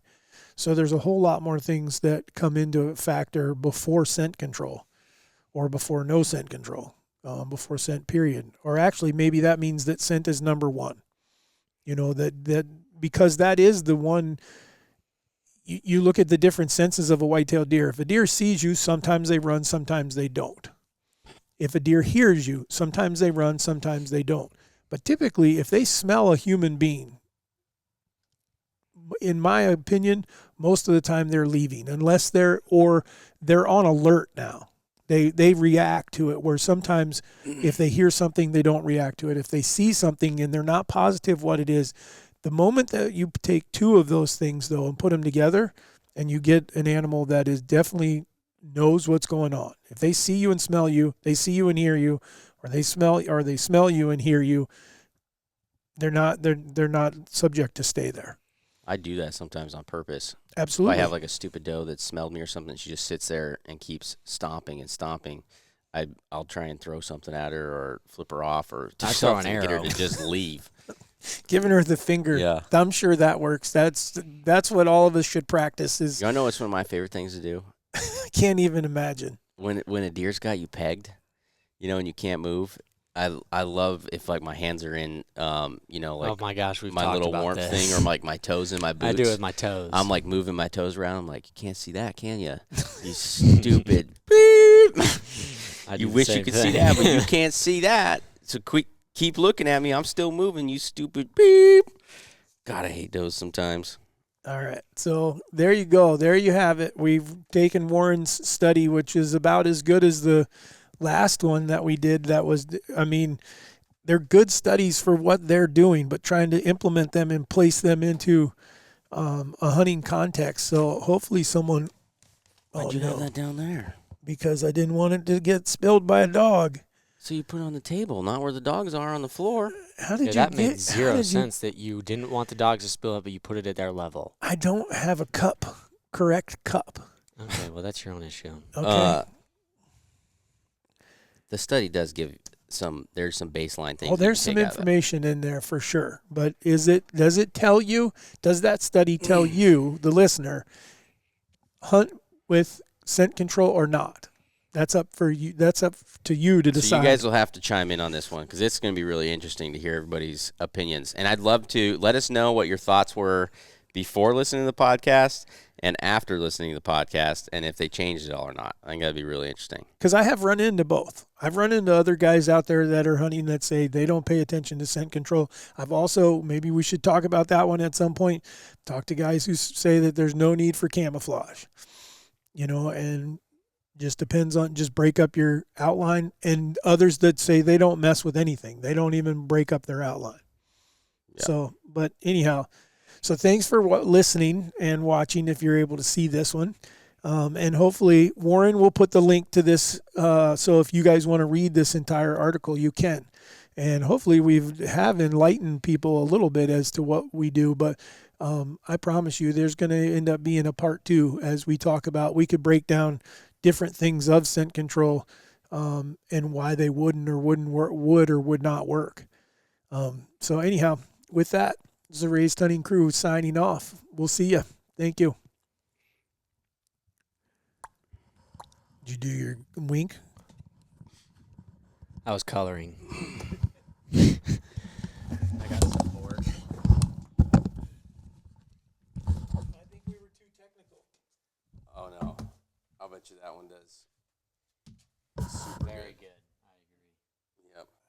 So there's a whole lot more things that come into a factor before scent control or before no scent control, before scent period. Or actually, maybe that means that scent is number one. You know, that because that is the one. You look at the different senses of a white-tailed deer. If a deer sees you, sometimes they run, sometimes they don't. If a deer hears you, sometimes they run, sometimes they don't. But typically, if they smell a human being, in my opinion, most of the time they're leaving, unless they're on alert now. They react to it, where sometimes if they hear something, they don't react to it. If they see something and they're not positive what it is, the moment that you take two of those things, though, and put them together, and you get an animal that is definitely knows what's going on. If they see you and smell you, they see you and hear you, or they smell you and hear you, they're not subject to stay there. I do that sometimes on purpose. Absolutely. If I have like a stupid doe that smelled me or something, she just sits there and keeps stomping and stomping. I'll try and throw something at her or flip her off or do I throw an something to get her arrow. to just leave. Giving her the finger. Yeah. I'm sure that works. That's what all of us should practice. Is You wanna know what's one of my favorite things to do? I can't even imagine. When a deer's got you pegged, and you can't move. I love if like my hands are in oh my gosh, we've my talked little about warmth this. thing or like my toes in my boots. I do it with my toes. I'm like moving my toes around. I'm like, you can't see that, can you? You stupid beep. I do You the wish you same could see thing. that, but you can't see that. So keep looking at me. I'm still moving, you stupid beep. God, I hate those sometimes. All right. So there you go. There you have it. We've taken Warren's study, which is about as good as the last one that we did. They're good studies for what they're doing, but trying to implement them and place them into a hunting context. So hopefully someone. Why'd you have that down there? Because I didn't want it to get spilled by a dog. So you put it on the table, not where the dogs are on the floor. How did Yeah, you that get? made zero sense that you didn't want the dogs to spill it, but you put it at their level. I don't have a correct cup. Okay, well, that's your own issue. Okay. The study does give there's some baseline things. Well, there's some information in there for sure. But does it tell you, does that study tell you, the listener, hunt with scent control or not? That's up for you. That's up to you to decide. So you guys will have to chime in on this one because it's going to be really interesting to hear everybody's opinions. And I'd love to let us know what your thoughts were before listening to the podcast and after listening to the podcast, and if they changed it all or not. I think that'd be really interesting. Because I have run into both. I've run into other guys out there that are hunting that say they don't pay attention to scent control. I've also, maybe we should talk about that one at some point, talk to guys who say that there's no need for camouflage, and just depends on, just break up your outline, and others that say they don't mess with anything. They don't even break up their outline. Yeah. So, but anyhow, so thanks for listening and watching if you're able to see this one. And hopefully Warren will put the link to this. So if you guys want to read this entire article, you can. And hopefully we have enlightened people a little bit as to what we do. But I promise you there's going to end up being a part 2 as we talk about, we could break down different things of scent control and why they would or would not work. So anyhow, with that, this is the Raised Hunting Crew signing off. We'll see you. Thank you. Did you do your wink? I was coloring. I got some board. I think we were too technical. Oh, no. I'll bet you that one does. Very good. I agree. Yep.